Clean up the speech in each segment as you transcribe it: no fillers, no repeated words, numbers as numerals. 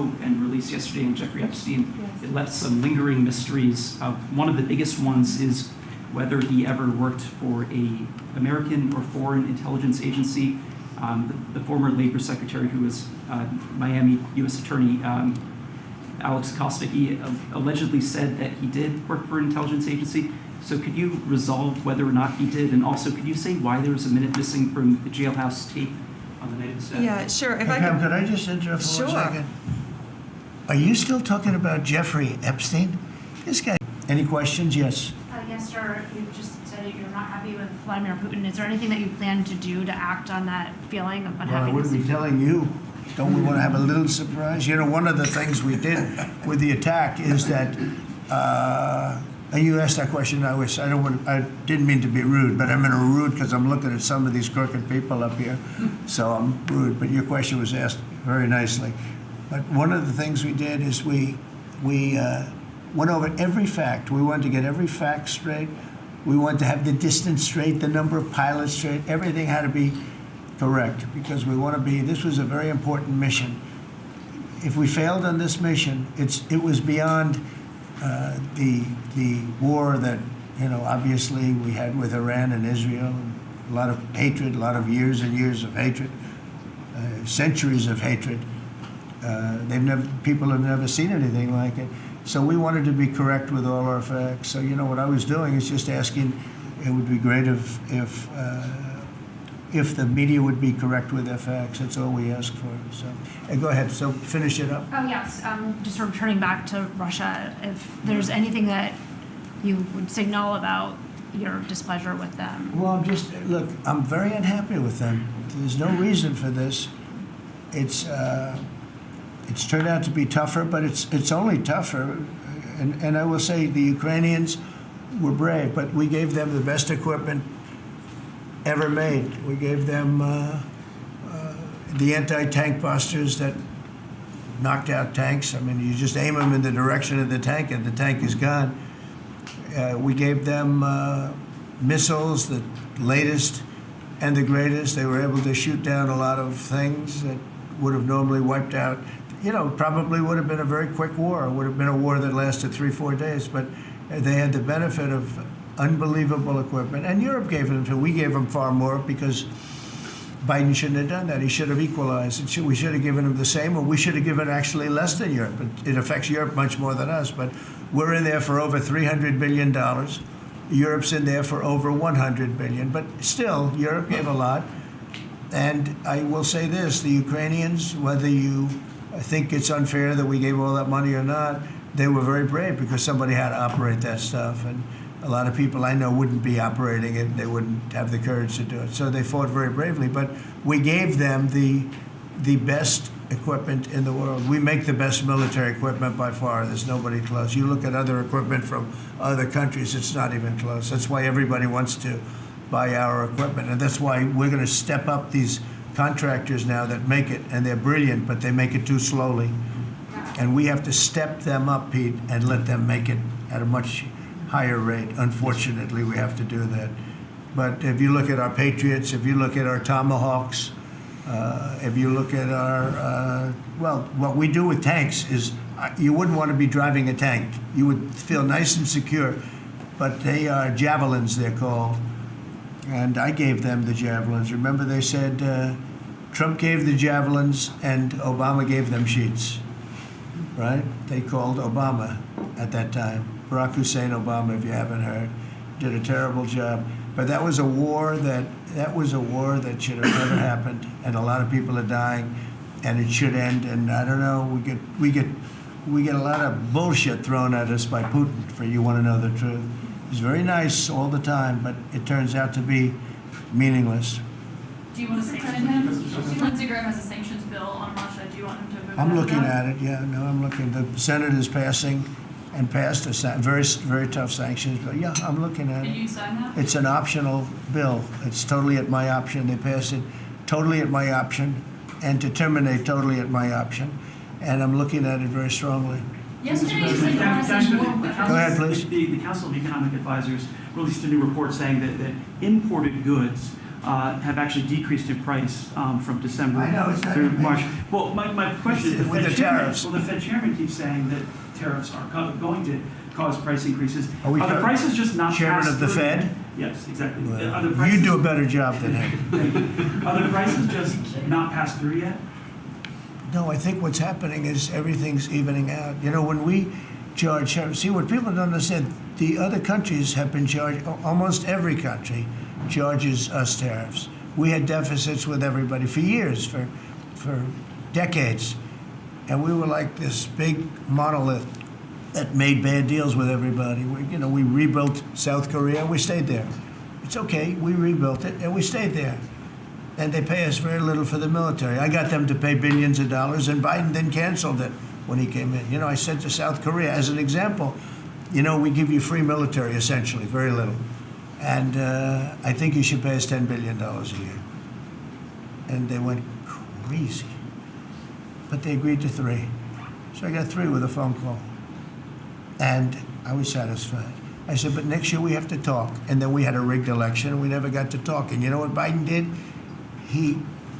show and released yesterday on Jeffrey Epstein, it left some lingering mysteries. One of the biggest ones is whether he ever worked for a American or foreign intelligence agency. The former Labor Secretary, who was Miami U.S. Attorney Alex Acosta, he allegedly said that he did work for an intelligence agency. So could you resolve whether or not he did? And also, could you say why there was a minute missing from the jailhouse tape on the night of the staff? Yeah, sure. If Pam, could I just interrupt for 1 second? Are you still talking about Jeffrey Epstein? This guy. Any questions? Yes. Yes, sir. You just said you're not happy with Vladimir Putin. Is there anything that you plan to do to act on that feeling of unhappiness? Well, I wouldn't be telling you. Don't we want to have a little surprise? You know, one of the things we did with the attack is that, and you asked that question. I didn't mean to be rude, but I'm in a rude because I'm looking at some of these crooked people up here, so I'm rude. But your question was asked very nicely. But one of the things we did is we went over every fact. We wanted to get every fact straight. We wanted to have the distance straight, the number of pilots straight. Everything had to be correct because we want to be. This was a very important mission. If we failed on this mission, it was beyond the war that obviously we had with Iran and Israel. And a lot of hatred, a lot of years and years of hatred, centuries of hatred. People have never seen anything like it. So we wanted to be correct with all our facts. So what I was doing is just asking. It would be great if the media would be correct with their facts. That's all we ask for. So go ahead. So finish it up. Oh, yes. Just returning back to Russia, if there's anything that you would signal about your displeasure with them. Well, look, I'm very unhappy with them. There's no reason for this. It's turned out to be tougher, but it's only tougher. And I will say the Ukrainians were brave, but we gave them the best equipment ever made. We gave them the anti-tank busters that knocked out tanks. I mean, you just aim them in the direction of the tank and the tank is gone. We gave them missiles, the latest and the greatest. They were able to shoot down a lot of things that would have normally wiped out. Probably would have been a very quick war. It would have been a war that lasted 3-4 days, but they had the benefit of unbelievable equipment. And Europe gave them to. We gave them far more because Biden shouldn't have done that. He should have equalized. We should have given him the same, or we should have given actually less than Europe. It affects Europe much more than us, but we're in there for over $300 billion. Europe's in there for over $100 billion, but still, Europe gave a lot. And I will say this, the Ukrainians, whether you think it's unfair that we gave all that money or not, they were very brave because somebody had to operate that stuff. And a lot of people I know wouldn't be operating it. They wouldn't have the courage to do it. So they fought very bravely. But we gave them the best equipment in the world. We make the best military equipment by far. There's nobody close. You look at other equipment from other countries, it's not even close. That's why everybody wants to buy our equipment. And that's why we're going to step up these contractors now that make it, and they're brilliant, but they make it too slowly. And we have to step them up, Pete, and let them make it at a much higher rate. Unfortunately, we have to do that. But if you look at our Patriots, if you look at our Tomahawks, if you look at our, what we do with tanks is, you wouldn't want to be driving a tank. You would feel nice and secure, but they are javelins, they're called. And I gave them the javelins. Remember they said Trump gave the javelins and Obama gave them sheets, right? They called Obama at that time. Barack Hussein Obama, if you haven't heard, did a terrible job. But that was a war that should have never happened, and a lot of people are dying, and it should end. And I don't know, we get a lot of bullshit thrown at us by Putin. For you want to know the truth. He's very nice all the time, but it turns out to be meaningless. Do you want to sanction him? Lindsey Graham has a sanctions bill on Russia. Do you want him to vote? I'm looking at it. Yeah, no, I'm looking. The Senate is passed a very, very tough sanctions bill. Yeah, I'm looking at it. Can you sign that? It's an optional bill. It's totally at my option. They passed it totally at my option, and to terminate totally at my option. And I'm looking at it very strongly. Yesterday, you said you Go ahead, please. The Council of Economic Advisors released a new report saying that imported goods have actually decreased in price from December I know, it's not through amazing. March. Well, my question is, With the tariffs. the Fed chairman keeps saying that tariffs are going to cause price increases. Are we the talking- prices just not Chairman passed of the through Fed? yet? Yes, exactly. Well, Are the prices, you do a better job than him. are the prices just not passed through yet? No, I think what's happening is everything's evening out. You know, when we charge, see, what people don't understand, the other countries have been charged, almost every country charges us tariffs. We had deficits with everybody for years, for decades. And we were like this big monolith that made bad deals with everybody. We rebuilt South Korea, we stayed there. It's okay, we rebuilt it, and we stayed there. And they pay us very little for the military. I got them to pay billions of dollars, and Biden then canceled it when he came in. I said to South Korea, as an example, we give you free military, essentially, very little. And I think you should pay us $10 billion a year. And they went crazy. But they agreed to 3. So I got 3 with a phone call. And I was satisfied. I said, but next year we have to talk. And then we had a rigged election, and we never got to talk. And you know what Biden did?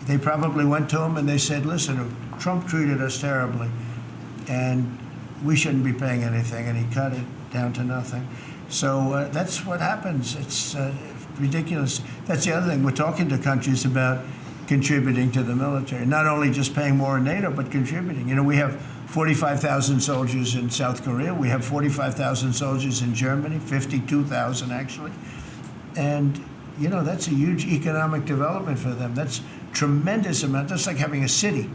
They probably went to him and they said, listen, Trump treated us terribly, and we shouldn't be paying anything. And he cut it down to nothing. So that's what happens. It's ridiculous. That's the other thing. We're talking to countries about contributing to the military, not only just paying more in NATO, but contributing. We have 45,000 soldiers in South Korea. We have 45,000 soldiers in Germany, 52,000 actually. And, that's a huge economic development for them. That's tremendous amount. That's like having a city.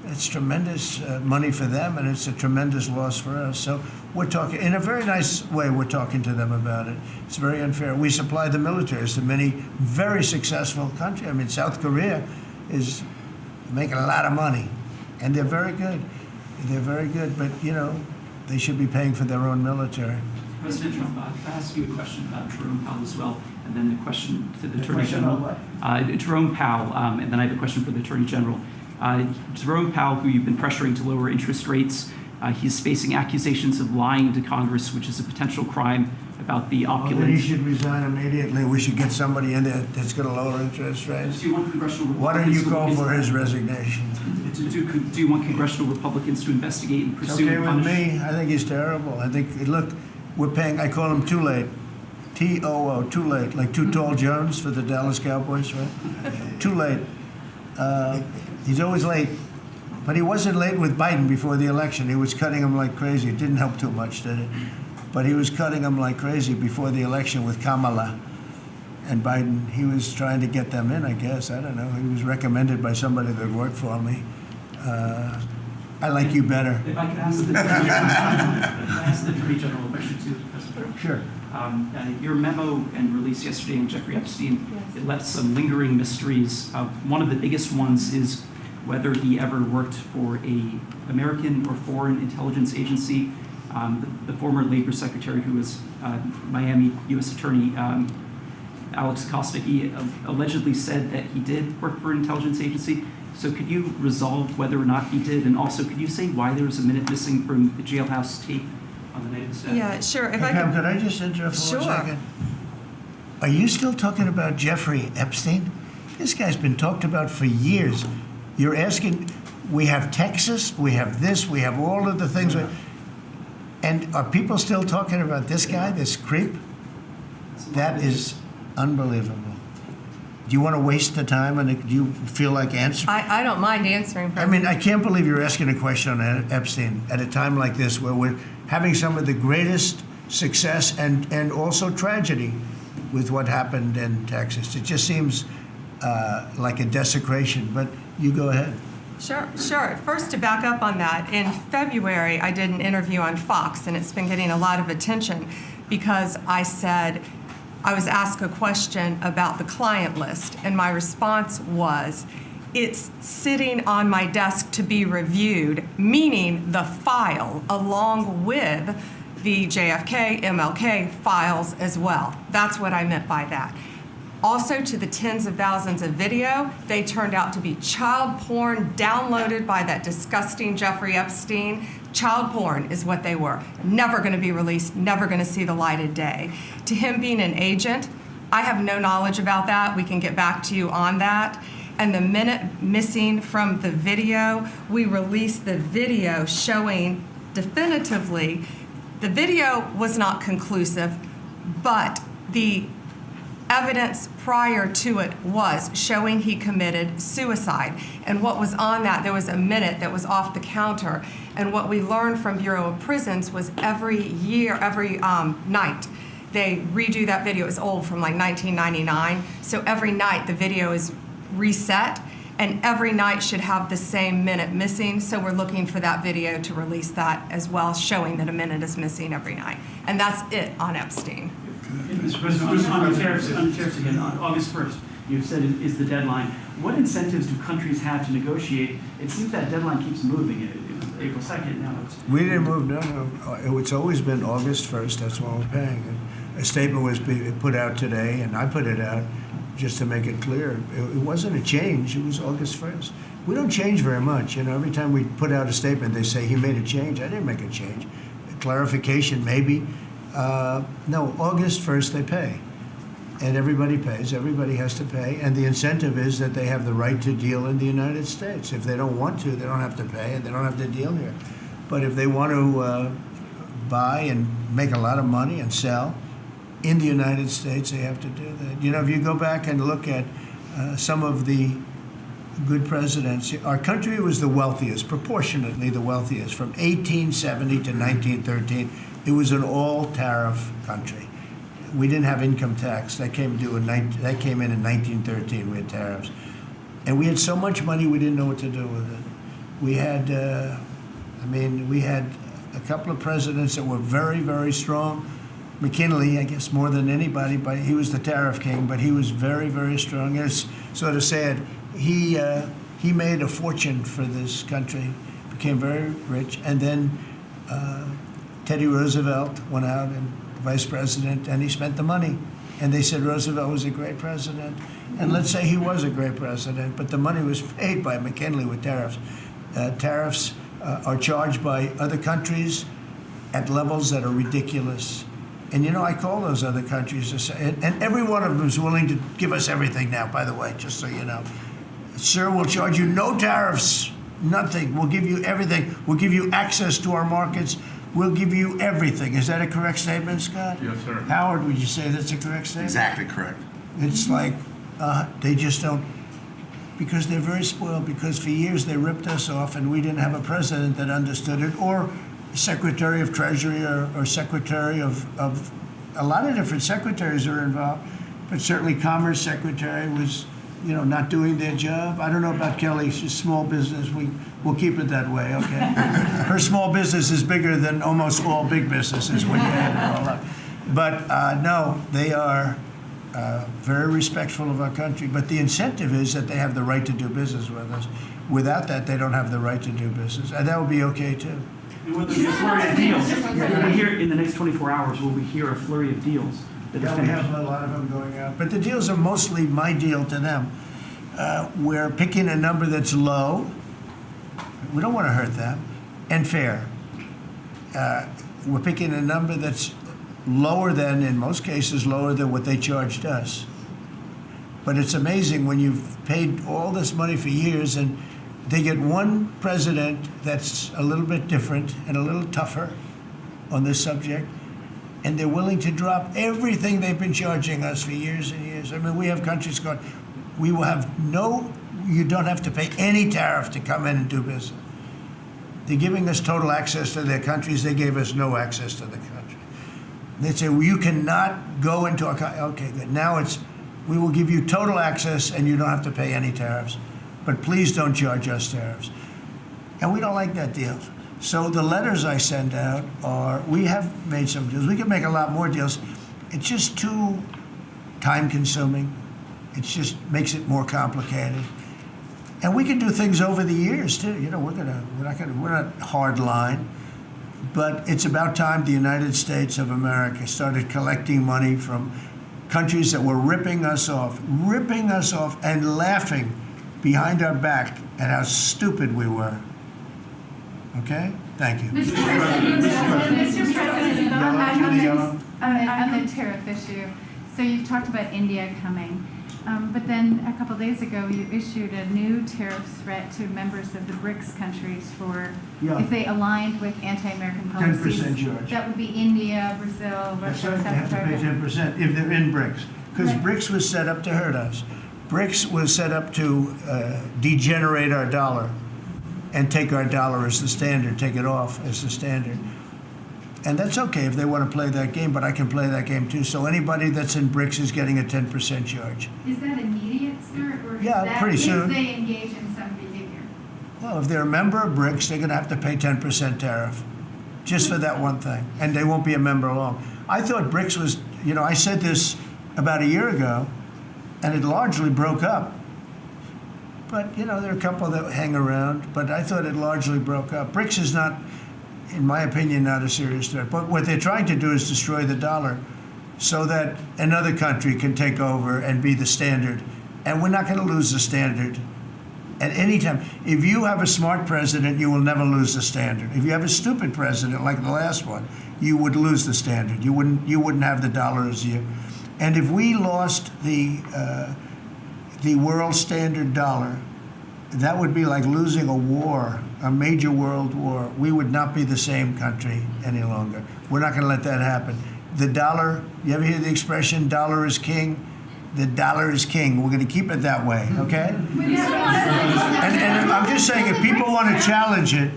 It's tremendous money for them, and it's a tremendous loss for us. So we're talking, in a very nice way, we're talking to them about it. It's very unfair. We supply the militaries to many very successful countries. I mean, South Korea is making a lot of money, and they're very good. They're very good, but, they should be paying for their own military. President Trump, can I ask you a question about Jerome Powell as well, and then a question to the Attorney General. Jerome Powell, and then I have a question for the Attorney General. Jerome Powell, who you've been pressuring to lower interest rates, he's facing accusations of lying to Congress, which is a potential crime about the opulent. He should resign immediately. We should get somebody in there that's going to lower interest rates. Do you want congressional Why don't Republicans you call to for his resignation? Do you want congressional Republicans to investigate and It's pursue okay and with punish? me. I think he's terrible. I think, look, we're paying, I call him Too Late. T-O-O, Too Late. Like Too Tall Jones for the Dallas Cowboys, right? Too late. He's always late. But he wasn't late with Biden before the election. He was cutting him like crazy. It didn't help too much, did it? But he was cutting him like crazy before the election with Kamala and Biden. He was trying to get them in, I guess. I don't know. He was recommended by somebody that worked for me. I like you better. If I could ask the Attorney General a question too, President. Sure. Your memo and release yesterday on Jeffrey Epstein, it left some lingering mysteries. One of the biggest ones is whether he ever worked for a American or foreign intelligence agency. The former Labor Secretary, who was Miami U.S. Attorney Alex Acosta, he allegedly said that he did work for an intelligence agency. So could you resolve whether or not he did? And also, could you say why there was a minute missing from the jailhouse tape on the night of the death? Yeah, sure. If I Pam, could, could I just interrupt for Sure. 1 second? Are you still talking about Jeffrey Epstein? This guy's been talked about for years. You're asking, we have Texas, we have this, we have all of the things. And are people still talking about this guy, this creep? That is unbelievable. Do you want to waste the time, and do you feel like answering? I don't mind answering. I mean, I can't believe you're asking a question on Epstein at a time like this, where we're having some of the greatest success and also tragedy with what happened in Texas. It just seems like a desecration, but you go ahead. Sure. First, to back up on that, in February, I did an interview on Fox, and it's been getting a lot of attention because I said, I was asked a question about the client list, and my response was, it's sitting on my desk to be reviewed, meaning the file along with the JFK, MLK files as well. That's what I meant by that. Also, to the tens of thousands of video, they turned out to be child porn downloaded by that disgusting Jeffrey Epstein. Child porn is what they were. Never going to be released, never going to see the light of day. To him being an agent, I have no knowledge about that. We can get back to you on that. And the minute missing from the video, we released the video showing definitively the video was not conclusive, but the evidence prior to it was showing he committed suicide. And what was on that, there was a minute that was off the counter. And what we learned from Bureau of Prisons was every night, they redo that video. It's old, from like 1999. So every night the video is reset, and every night should have the same minute missing. So we're looking for that video to release that as well, showing that a minute is missing every night. And that's it on Epstein. Mr. President, on the tariffs again, on August 1st, you've said is the deadline. What incentives do countries have to negotiate? It seems that deadline keeps moving. It was April 2nd, now it's... We didn't move, no. It's always been August 1st, that's when we're paying. And a statement was put out today, and I put it out just to make it clear. It wasn't a change, it was August 1st. We don't change very much. You know, every time we put out a statement, they say, he made a change. I didn't make a change. A clarification, maybe. No, August 1st they pay. And everybody pays, everybody has to pay. And the incentive is that they have the right to deal in the United States. If they don't want to, they don't have to pay and they don't have to deal here. But if they want to buy and make a lot of money and sell in the United States, they have to do that. You know, if you go back and look at some of the good presidents, our country was the wealthiest, proportionately the wealthiest, from 1870 to 1913. It was an all-tariff country. We didn't have income tax. That came in in 1913. We had tariffs. And we had so much money we didn't know what to do with it. We had, we had a couple of presidents that were very, very strong. McKinley, I guess, more than anybody, but he was the tariff king, but he was very, very strong. It's sort of sad. He made a fortune for this country, became very rich, and then Teddy Roosevelt went out and vice president, and he spent the money. And they said Roosevelt was a great president. And let's say he was a great president, but the money was paid by McKinley with tariffs. Tariffs are charged by other countries at levels that are ridiculous. And you know, I call those other countries to say, and every one of them is willing to give us everything now, by the way, just so you know. Sir, we'll charge you no tariffs, nothing. We'll give you everything. We'll give you access to our markets. We'll give you everything. Is that a correct statement, Scott? Yes, sir. Howard, would you say that's a correct statement? Exactly correct. It's like they just don't, because they're very spoiled, because for years they ripped us off and we didn't have a president that understood it, or Secretary of Treasury or Secretary of a lot of different secretaries are involved, but certainly Commerce Secretary was, you know, not doing their job. I don't know about Kelly, she's small business. We'll keep it that way, okay? Her small business is bigger than almost all big businesses when you add it all up. But no, they are very respectful of our country. But the incentive is that they have the right to do business with us. Without that, they don't have the right to do business. And that would be okay, too. And will there be a flurry of deals? Will we hear, in the next 24 hours, will we hear a flurry of deals? Yeah, we have a lot of them going out. But the deals are mostly my deal to them. We're picking a number that's low. We don't want to hurt them. And fair. We're picking a number that's lower than, in most cases, lower than what they charged us. But it's amazing when you've paid all this money for years and they get one president that's a little bit different and a little tougher on this subject, and they're willing to drop everything they've been charging us for years and years. I mean, we have countries going, we will have you don't have to pay any tariff to come in and do business. They're giving us total access to their countries. They gave us no access to the country. They say, well, you cannot go into our country. Okay, good. Now we will give you total access and you don't have to pay any tariffs. But please don't charge us tariffs. And we don't like that deal. So the letters I send out are, we have made some deals. We can make a lot more deals. It's just too time consuming. It just makes it more complicated. And we can do things over the years too. You know, we're not hard line. But it's about time the United States of America started collecting money from countries that were ripping us off and laughing behind our back at how stupid we were. Okay? Thank you. Mr. President, Yellow, on the tariff issue. So you've talked about India coming, but then a couple days ago you issued a new tariff threat to members of the BRICS countries for Yeah. if they aligned with anti-American policies. 10% charge. That would be India, Brazil, That's Russia, right, they have South to pay Africa. 10% if they're in BRICS. Because Right. BRICS was set up to hurt us. BRICS was set up to degenerate our dollar and take our dollar as the standard, take it off as the standard. And that's okay if they want to play that game, but I can play that game too. So anybody that's in BRICS is getting a 10% charge. Is that immediate, sir, or is Yeah, that pretty if soon. they engage in some behavior? Well, if they're a member of BRICS, they're going to have to pay 10% tariff just for that one thing, and they won't be a member long. I thought BRICS was, I said this about a year ago, and it largely broke up. But, there are a couple that hang around, but I thought it largely broke up. BRICS is not, in my opinion, not a serious threat. But what they're trying to do is destroy the dollar so that another country can take over and be the standard. And we're not going to lose the standard at any time. If you have a smart president, you will never lose the standard. If you have a stupid president like the last one, you would lose the standard. You wouldn't have the dollar as you. And if we lost the world standard dollar, that would be like losing a war, a major world war. We would not be the same country any longer. We're not going to let that happen. The dollar, you ever hear the expression, dollar is king? The dollar is king. We're going to keep it that way, okay? And I'm just saying, if people want to challenge it,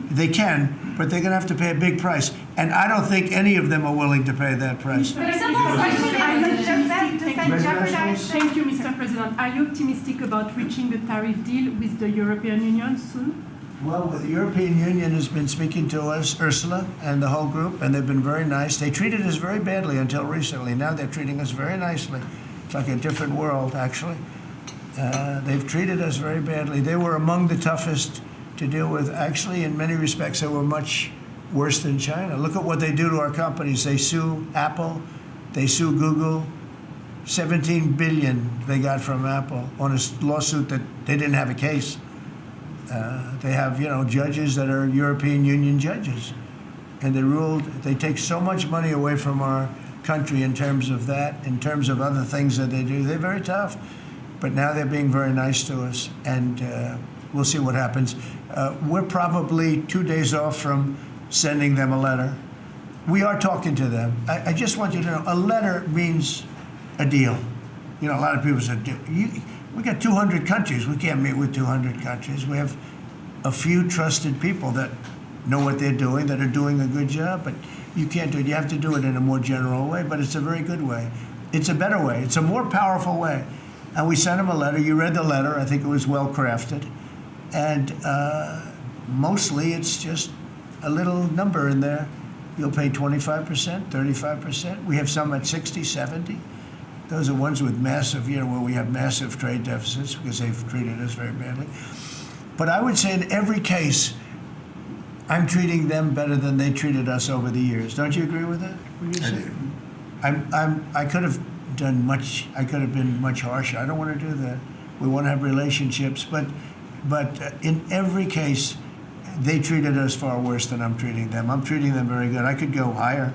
they can, but they're going to have to pay a big price. And I don't think any of them are willing to pay that price. But a simple question, does that jeopardize? Thank you, Mr. President. Are you optimistic about reaching a tariff deal with the European Union soon? Well, the European Union has been speaking to us, Ursula and the whole group, and they've been very nice. They treated us very badly until recently. Now they're treating us very nicely. It's like a different world, actually. They've treated us very badly. They were among the toughest to deal with. Actually, in many respects, they were much worse than China. Look at what they do to our companies. They sue Apple. They sue Google. $17 billion they got from Apple on a lawsuit that they didn't have a case. They have, judges that are European Union judges. And they take so much money away from our country in terms of that, in terms of other things that they do. They're very tough. But now they're being very nice to us, and we'll see what happens. We're probably 2 days off from sending them a letter. We are talking to them. I just want you to know, a letter means a deal. A lot of people say, we got 200 countries. We can't meet with 200 countries. We have a few trusted people that know what they're doing, that are doing a good job, but you can't do it. You have to do it in a more general way, but it's a very good way. It's a better way. It's a more powerful way. And we sent them a letter. You read the letter. I think it was well crafted. And mostly it's just a little number in there. You'll pay 25%, 35%. We have some at 60, 70. Those are ones with massive, where we have massive trade deficits because they've treated us very badly. But I would say in every case, I'm treating them better than they treated us over the years. Don't you agree with that? Would you say? I could have done much. I could have been much harsher. I don't want to do that. We want to have relationships, but in every case, they treated us far worse than I'm treating them. I'm treating them very good. I could go higher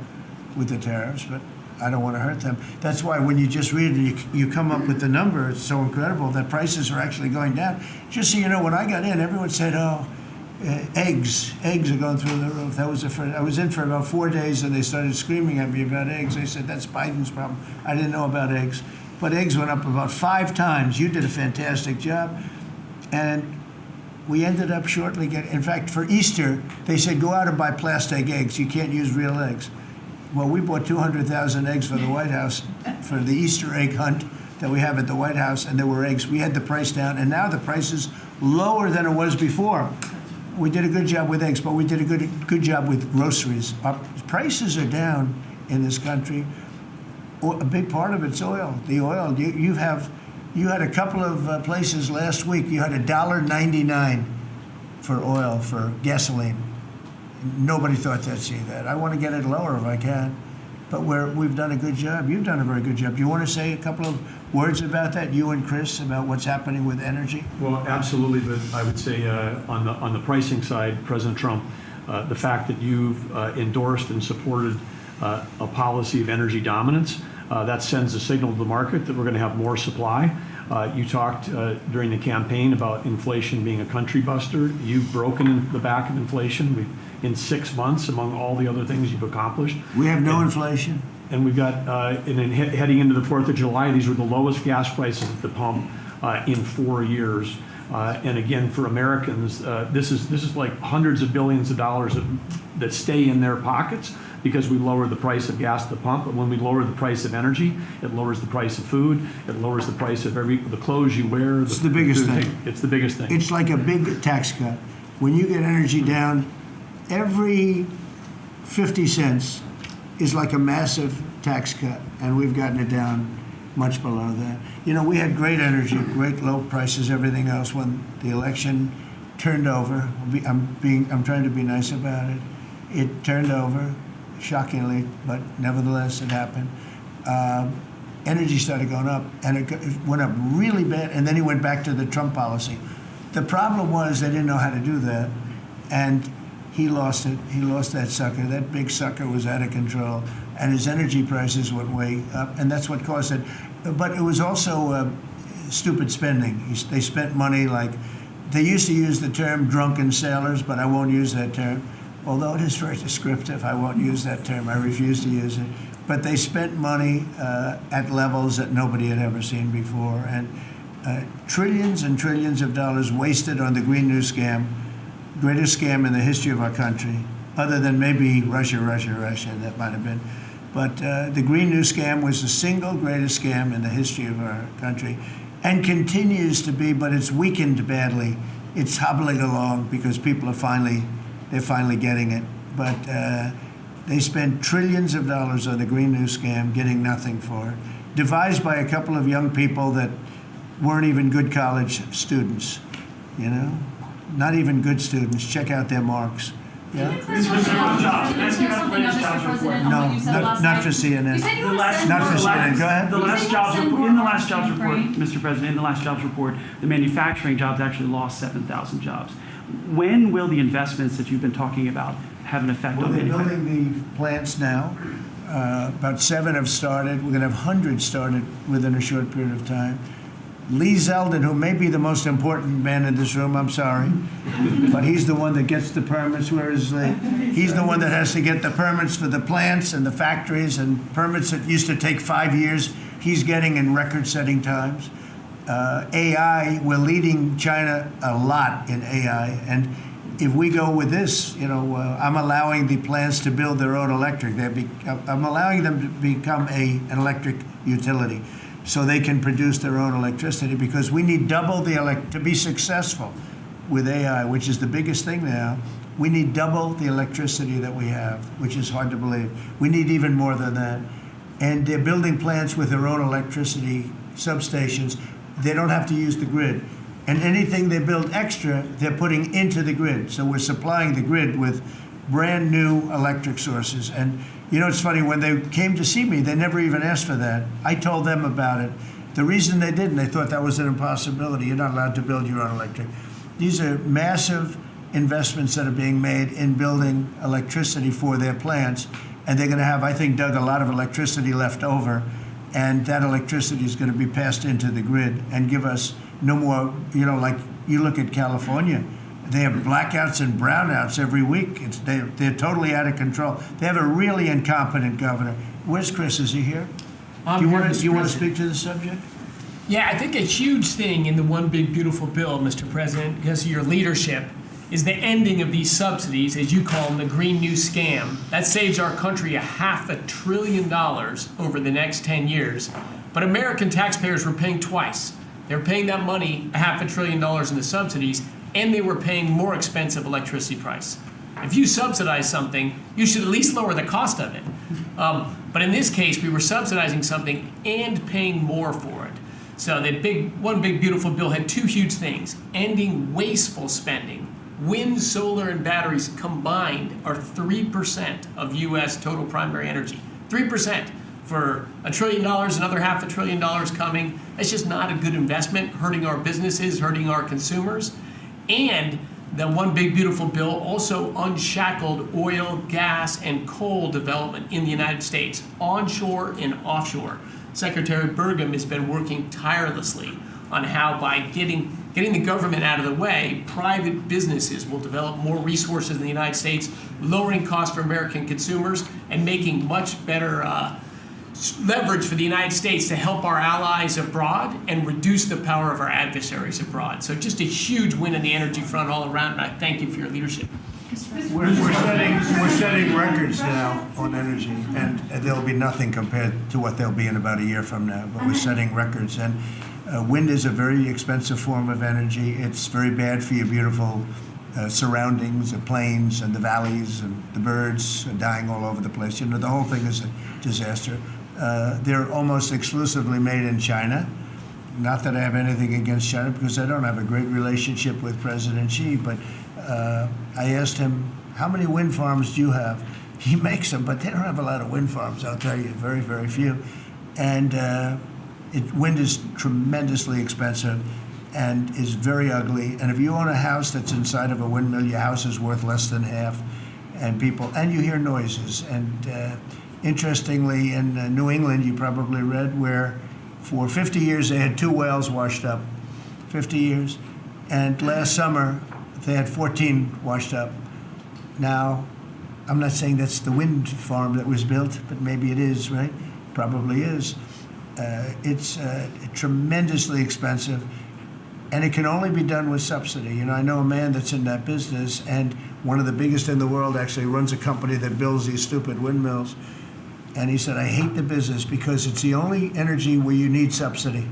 with the tariffs, but I don't want to hurt them. That's why when you just read it, you come up with the number. It's so incredible that prices are actually going down. Just so you know, when I got in, everyone said, eggs are going through the roof. That was I was in for about 4 days, and they started screaming at me about eggs. They said, that's Biden's problem. I didn't know about eggs. But eggs went up about 5 times. You did a fantastic job. And we ended up shortly getting, in fact, for Easter, they said, go out and buy plastic eggs. You can't use real eggs. Well, we bought 200,000 eggs for the White House for the Easter egg hunt that we have at the White House, and there were eggs. We had the price down, and now the price is lower than it was before. We did a good job with eggs, but we did a good job with groceries. Our prices are down in this country. A big part of it's oil. The oil, you had a couple of places last week, you had $1.99 for oil, for gasoline. Nobody thought they'd see that. I want to get it lower if I can, but we've done a good job. You've done a very good job. Do you want to say a couple of words about that, you and Chris, about what's happening with energy? Well, absolutely, but I would say on the pricing side, President Trump, the fact that you've endorsed and supported a policy of energy dominance That sends a signal to the market that we're going to have more supply. You talked during the campaign about inflation being a country buster. You've broken the back of inflation in 6 months, among all the other things you've accomplished. We have no inflation. And we've got, and then heading into the 4th of July, these were the lowest gas prices at the pump in 4 years. And again, for Americans, this is like hundreds of billions of dollars that stay in their pockets because we lower the price of gas at the pump. But when we lower the price of energy, it lowers the price of food. It lowers the price of the clothes you wear. It's the biggest thing. It's the biggest thing. It's like a big tax cut. When you get energy down, every 50 cents is like a massive tax cut, and we've gotten it down much below that. You know, we had great energy, great low prices, everything else. When the election turned over, I'm trying to be nice about it. It turned over, shockingly, but nevertheless it happened. Energy started going up, and it went up really bad, and then he went back to the Trump policy. The problem was they didn't know how to do that, and he lost it. He lost that sucker. That big sucker was out of control, and his energy prices went way up, and that's what caused it. But it was also stupid spending. They spent money like, they used to use the term drunken sailors, but I won't use that term. Although it is very descriptive, I won't use that term. I refuse to use it. But they spent money at levels that nobody had ever seen before, and trillions and trillions of dollars wasted on the Green New Scam, greatest scam in the history of our country, other than maybe Russia, that might have been. But the Green New Scam was the single greatest scam in the history of our country, and continues to be, but it's weakened badly. It's hobbling along because people are finally getting it. But they spent trillions of dollars on the Green New Scam, getting nothing for it. Devised by a couple of young people that weren't even good college students, you know? Not even good students. Check out their marks. Yeah? Not for CNN. You said you were Not for CNN. Go ahead. In the last jobs report, Mr. President, in the last jobs report, the manufacturing jobs actually lost 7,000 jobs. When will the investments that you've been talking about have an effect on They're manufacturing? building the plants now. About 7 have started. We're going to have hundreds started within a short period of time. Lee Zeldin, who may be the most important man in this room, I'm sorry, but he's the one that gets the permits. Where is Lee? He's the one that has to get the permits for the plants and the factories, and permits that used to take 5 years, he's getting in record-setting times. AI, we're leading China a lot in AI, and if we go with this, you know, I'm allowing the plants to build their own electric. I'm allowing them to become an electric utility, so they can produce their own electricity, because we need double to be successful with AI, which is the biggest thing now. We need double the electricity that we have, which is hard to believe. We need even more than that. And they're building plants with their own electricity substations. They don't have to use the grid. And anything they build extra, they're putting into the grid. So we're supplying the grid with brand new electric sources. And you know, it's funny, when they came to see me, they never even asked for that. I told them about it. The reason they didn't, they thought that was an impossibility. You're not allowed to build your own electric. These are massive investments that are being made in building electricity for their plants. And they're going to have, I think, Doug, a lot of electricity left over. And that electricity is going to be passed into the grid and give us no more, you know, like you look at California. They have blackouts and brownouts every week. They're totally out of control. They have a really incompetent governor. Where's Chris? Is he here? Do you want to speak to the subject? Yeah, I think a huge thing in the One Big Beautiful Bill, Mr. President, because of your leadership, is the ending of these subsidies, as you call them, the Green New Scam. That saves our country $500 billion over the next 10 years. But American taxpayers were paying twice. They're paying that money, $500 billion in the subsidies, and they were paying more expensive electricity price. If you subsidize something, you should at least lower the cost of it. But in this case, we were subsidizing something and paying more for it. So the One Big Beautiful Bill had two huge things: ending wasteful spending. Wind, solar, and batteries combined are 3% of U.S. total primary energy. 3%. For $1 trillion, another $500 billion coming. That's just not a good investment, hurting our businesses, hurting our consumers. And The One Big Beautiful Bill also unshackled oil, gas, and coal development in the United States, onshore and offshore. Secretary Burgum has been working tirelessly on how, by getting the government out of the way, private businesses will develop more resources in the United States, lowering costs for American consumers and making much better leverage for the United States to help our allies abroad and reduce the power of our adversaries abroad. So just a huge win on the energy front all around, and I thank you for your leadership. We're setting records now on energy, and there'll be nothing compared to what they'll be in about a year from now. But we're setting records, and wind is a very expensive form of energy. It's very bad for your beautiful surroundings, the plains and the valleys, and the birds are dying all over the place. You know, the whole thing is a disaster. They're almost exclusively made in China. Not that I have anything against China, because I don't have a great relationship with President Xi, but I asked him, how many wind farms do you have? He makes them, but they don't have a lot of wind farms, I'll tell you, very, very few. And wind is tremendously expensive and is very ugly. And if you own a house that's inside of a windmill, your house is worth less than half. And you hear noises. And interestingly, in New England, you probably read, where for 50 years they had 2 whales washed up, 50 years. And last summer, they had 14 washed up. Now, I'm not saying that's the wind farm that was built, but maybe it is, right? Probably is. It's tremendously expensive, and it can only be done with subsidy. You know, I know a man that's in that business, and one of the biggest in the world actually runs a company that builds these stupid windmills. And he said, I hate the business because it's the only energy where you need subsidy.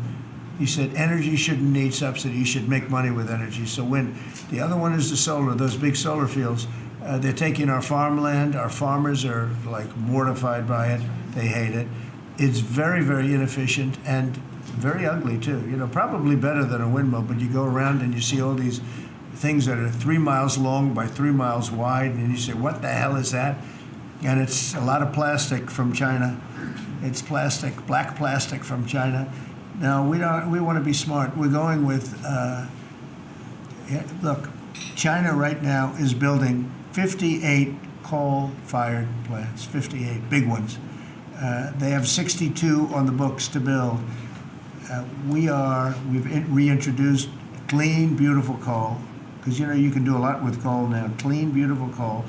He said, energy shouldn't need subsidy. You should make money with energy. So wind. The other one is the solar, those big solar fields. They're taking our farmland. Our farmers are like mortified by it. They hate it. It's very, very inefficient and very ugly too. You know, probably better than a windmill, but you go around and you see all these things that are 3 miles long by 3 miles wide, and you say, what the hell is that? And it's a lot of plastic from China. It's plastic, black plastic from China. Now, we want to be smart. We're going with, look, China right now is building 58 coal-fired plants, 58 big ones. They have 62 on the books to build. We've reintroduced clean, beautiful coal, because you know you can do a lot with coal now. Clean, beautiful coal,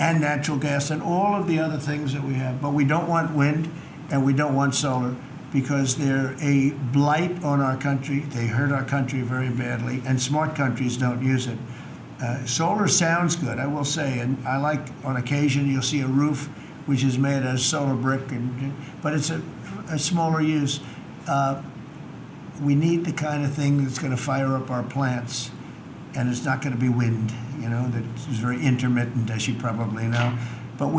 and natural gas, and all of the other things that we have. But we don't want wind, and we don't want solar, because they're a blight on our country. They hurt our country very badly, and smart countries don't use it. Solar sounds good, I will say, and I like, on occasion, you'll see a roof which is made out of solar brick, but it's a smaller use. We need the kind of thing that's going to fire up our plants, and it's not going to be wind, you know, that's very intermittent, as you probably know. But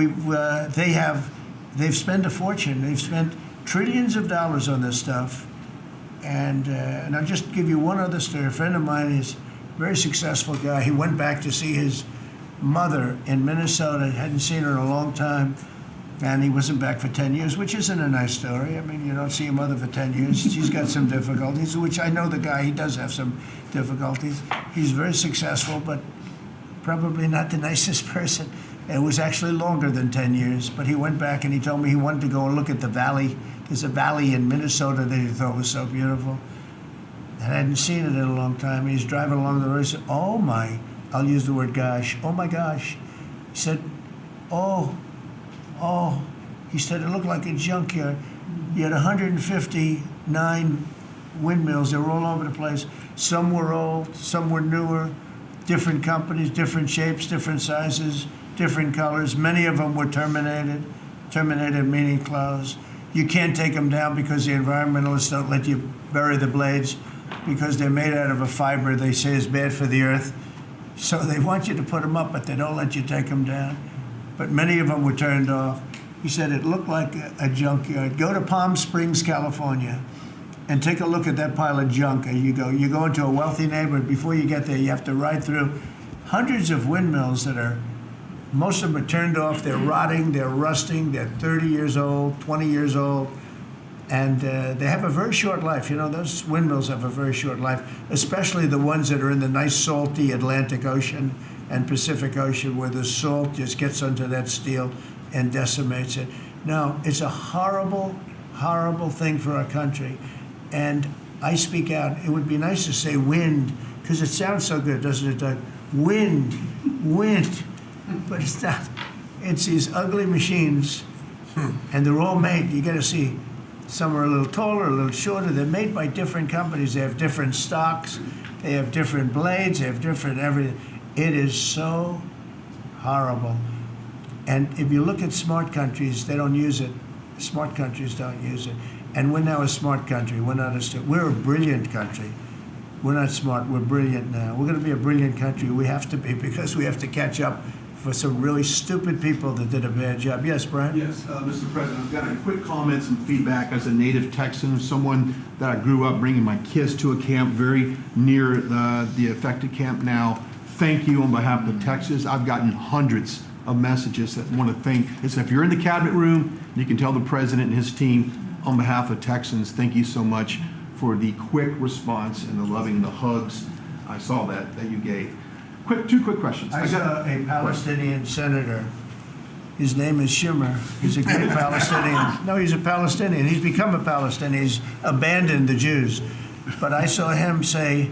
they've spent a fortune. They've spent trillions of dollars on this stuff. And I'll just give you one other story. A friend of mine is a very successful guy. He went back to see his mother in Minnesota, hadn't seen her in a long time, and he wasn't back for 10 years, which isn't a nice story. I mean, you don't see your mother for 10 years. She's got some difficulties, which I know the guy, he does have some difficulties. He's very successful, but probably not the nicest person. It was actually longer than 10 years, but he went back and he told me he wanted to go and look at the valley. There's a valley in Minnesota that he thought was so beautiful. And I hadn't seen it in a long time. He's driving along the road. He said, oh my, I'll use the word gosh, oh my gosh. He said, oh. He said, it looked like a junkyard. You had 159 windmills. They were all over the place. Some were old, some were newer, different companies, different shapes, different sizes, different colors. Many of them were terminated meaning closed. You can't take them down because the environmentalists don't let you bury the blades because they're made out of a fiber they say is bad for the earth. So they want you to put them up, but they don't let you take them down. But many of them were turned off. He said it looked like a junkyard. Go to Palm Springs, California, and take a look at that pile of junk. You go into a wealthy neighborhood. Before you get there, you have to ride through hundreds of windmills that are, most of them are turned off. They're rotting, they're rusting, they're 30 years old, 20 years old. And they have a very short life. You know, those windmills have a very short life, especially the ones that are in the nice salty Atlantic Ocean and Pacific Ocean, where the salt just gets onto that steel and decimates it. No, it's a horrible, horrible thing for our country. And I speak out. It would be nice to say wind, because it sounds so good, doesn't it, Doug? Wind, wind. But it's not. It's these ugly machines, and they're all made. You got to see. Some are a little taller, a little shorter. They're made by different companies. They have different stocks. They have different blades. They have different everything. It is so horrible. And if you look at smart countries, they don't use it. Smart countries don't use it. And we're now a smart country. We're not we're a brilliant country. We're not smart. We're brilliant now. We're going to be a brilliant country. We have to be, because we have to catch up for some really stupid people that did a bad job. Yes, Brian? Yes, Mr. President, I've got a quick comment, some feedback as a native Texan, someone that I grew up bringing my kids to a camp very near the affected camp now. Thank you on behalf of Texas. I've gotten hundreds of messages that want to thank. It's if you're in the cabinet room, you can tell the president and his team on behalf of Texans, thank you so much for the quick response and the loving, the hugs. I saw that you gave. Two quick questions. I saw a Palestinian senator. His name is Schumer. He's a great Palestinian. No, he's a Palestinian. He's become a Palestinian. He's abandoned the Jews. But I saw him say,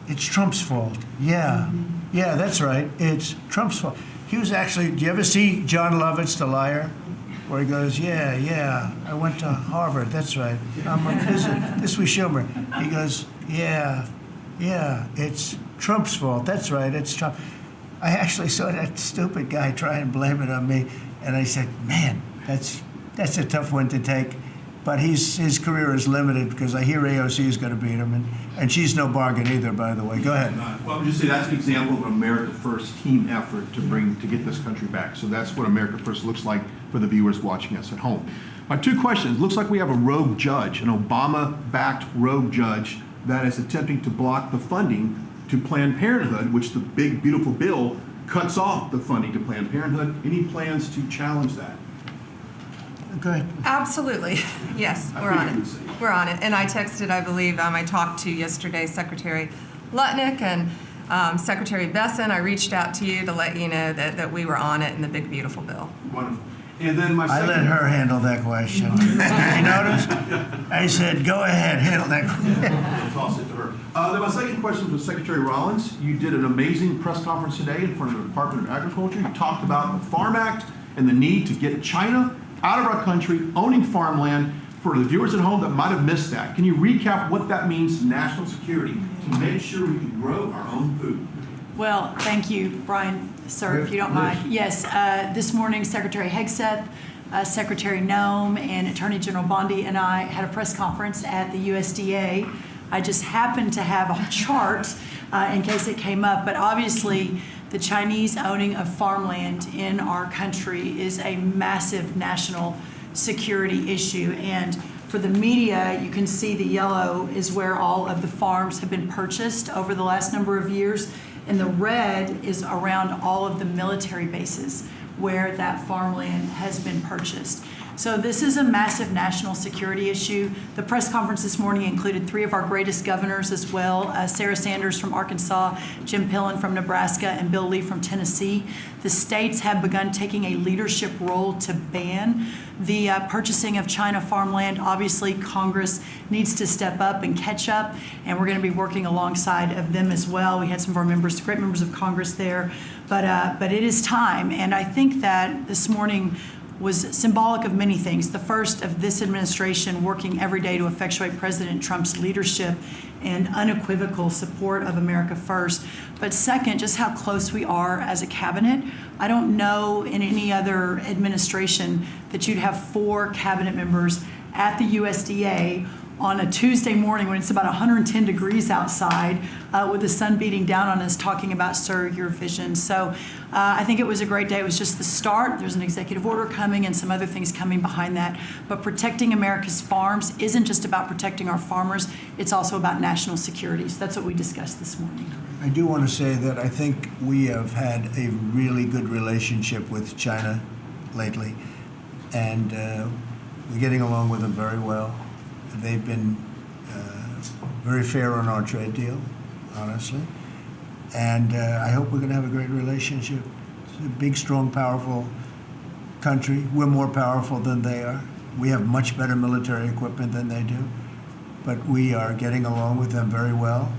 it's Trump's fault. Yeah, that's right. It's Trump's fault. He was actually, do you ever see John Lovett's The Liar? Where he goes, yeah, I went to Harvard. That's right. This was Schumer. He goes, yeah, it's Trump's fault. That's right, it's Trump. I actually saw that stupid guy try and blame it on me, and I said, man, that's a tough one to take. But his career is limited, because I hear AOC is going to beat him, and she's no bargain either, by the way. Go ahead. Well, I'm just saying that's an example of an America First team effort to get this country back. So that's what America First looks like for the viewers watching us at home. My two questions. Looks like we have a rogue judge, an Obama-backed rogue judge that is attempting to block the funding to Planned Parenthood, which the big, beautiful bill cuts off the funding to Planned Parenthood. Any plans to challenge that? Okay. Absolutely. Yes, we're on it. We're on it. And I texted, I believe, I talked to yesterday Secretary Lutnick and Secretary Besson. I reached out to you to let you know that we were on it in the big, beautiful bill. Wonderful. And then my I second... let her handle that question. You noticed? I said, go ahead, handle that question. I'll toss it to her. Then my second question was Secretary Rollins. You did an amazing press conference today in front of the Department of Agriculture. You talked about the Farm Act and the need to get China out of our country, owning farmland. For the viewers at home that might have missed that, can you recap what that means to national security to make sure we can grow our own food? Well, thank you, Brian, sir, if you don't mind. Yes, this morning, Secretary Hegseth, Secretary Noem, and Attorney General Bondi and I had a press conference at the USDA. I just happened to have a chart in case it came up, but obviously the Chinese owning of farmland in our country is a massive national security issue. And for the media, you can see the yellow is where all of the farms have been purchased over the last number of years, and the red is around all of the military bases where that farmland has been purchased. So this is a massive national security issue. The press conference this morning included 3 of our greatest governors as well, Sarah Sanders from Arkansas, Jim Pillen from Nebraska, and Bill Lee from Tennessee. The states have begun taking a leadership role to ban the purchasing of China farmland. Obviously, Congress needs to step up and catch up, and we're going to be working alongside of them as well. We had some of our members, great members of Congress there, but it is time, and I think that this morning was symbolic of many things. The first of this administration working every day to effectuate President Trump's leadership and unequivocal support of America First. But second, just how close we are as a cabinet. I don't know in any other administration that you'd have 4 cabinet members at the USDA on a Tuesday morning when it's about 110 degrees outside with the sun beating down on us talking about, sir, your vision. So I think it was a great day. It was just the start. There's an executive order coming and some other things coming behind that. But protecting America's farms isn't just about protecting our farmers. It's also about national security. So that's what we discussed this morning. I do want to say that I think we have had a really good relationship with China lately. And We're getting along with them very well. They've been very fair on our trade deal, honestly. And I hope we're going to have a great relationship. It's a big, strong, powerful country. We're more powerful than they are. We have much better military equipment than they do. But we are getting along with them very well.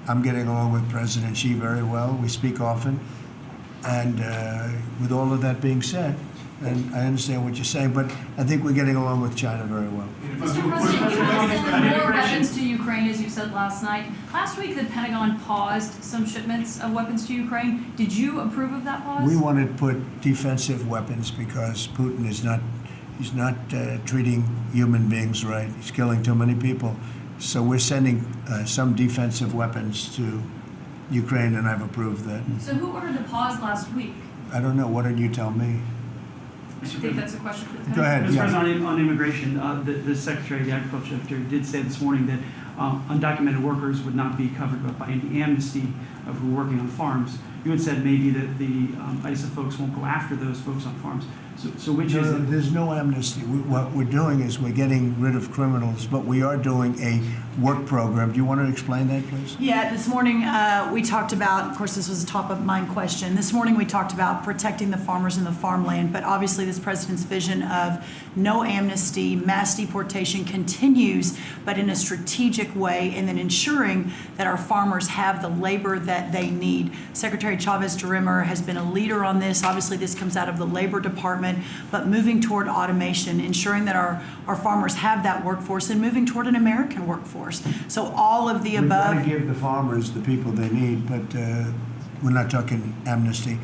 I'm getting along with President Xi very well. We speak often. And with all of that being said, and I understand what you're saying, but I think we're getting along with China very well. Mr. President, you want to send more weapons to Ukraine, as you said last night. Last week, the Pentagon paused some shipments of weapons to Ukraine. Did you approve of that pause? We want to put defensive weapons because Putin is not, he's not treating human beings right. He's killing too many people. So we're sending some defensive weapons to Ukraine, and I've approved that. So who ordered the pause last week? I don't know. Why don't you tell me? I think that's a question for the Go ahead. Mr. Yeah. President, on immigration, the Secretary of the Agriculture did say this morning that undocumented workers would not be covered by any amnesty of who are working on farms. You had said maybe that the ISA folks won't go after those folks on farms. So which is it? There's no amnesty. What we're doing is we're getting rid of criminals, but we are doing a work program. Do you want to explain that, please? Yeah, this morning we talked about, of course, this was a top of mind question. This morning we talked about protecting the farmers and the farmland, but obviously this president's vision of no amnesty, mass deportation continues, but in a strategic way, and then ensuring that our farmers have the labor that they need. Secretary Chavez-DeRimmer has been a leader on this. Obviously, this comes out of the Labor Department, but moving toward automation, ensuring that our farmers have that workforce, and moving toward an American workforce. So all of the We've above. got to give the farmers the people they need, but we're not talking amnesty.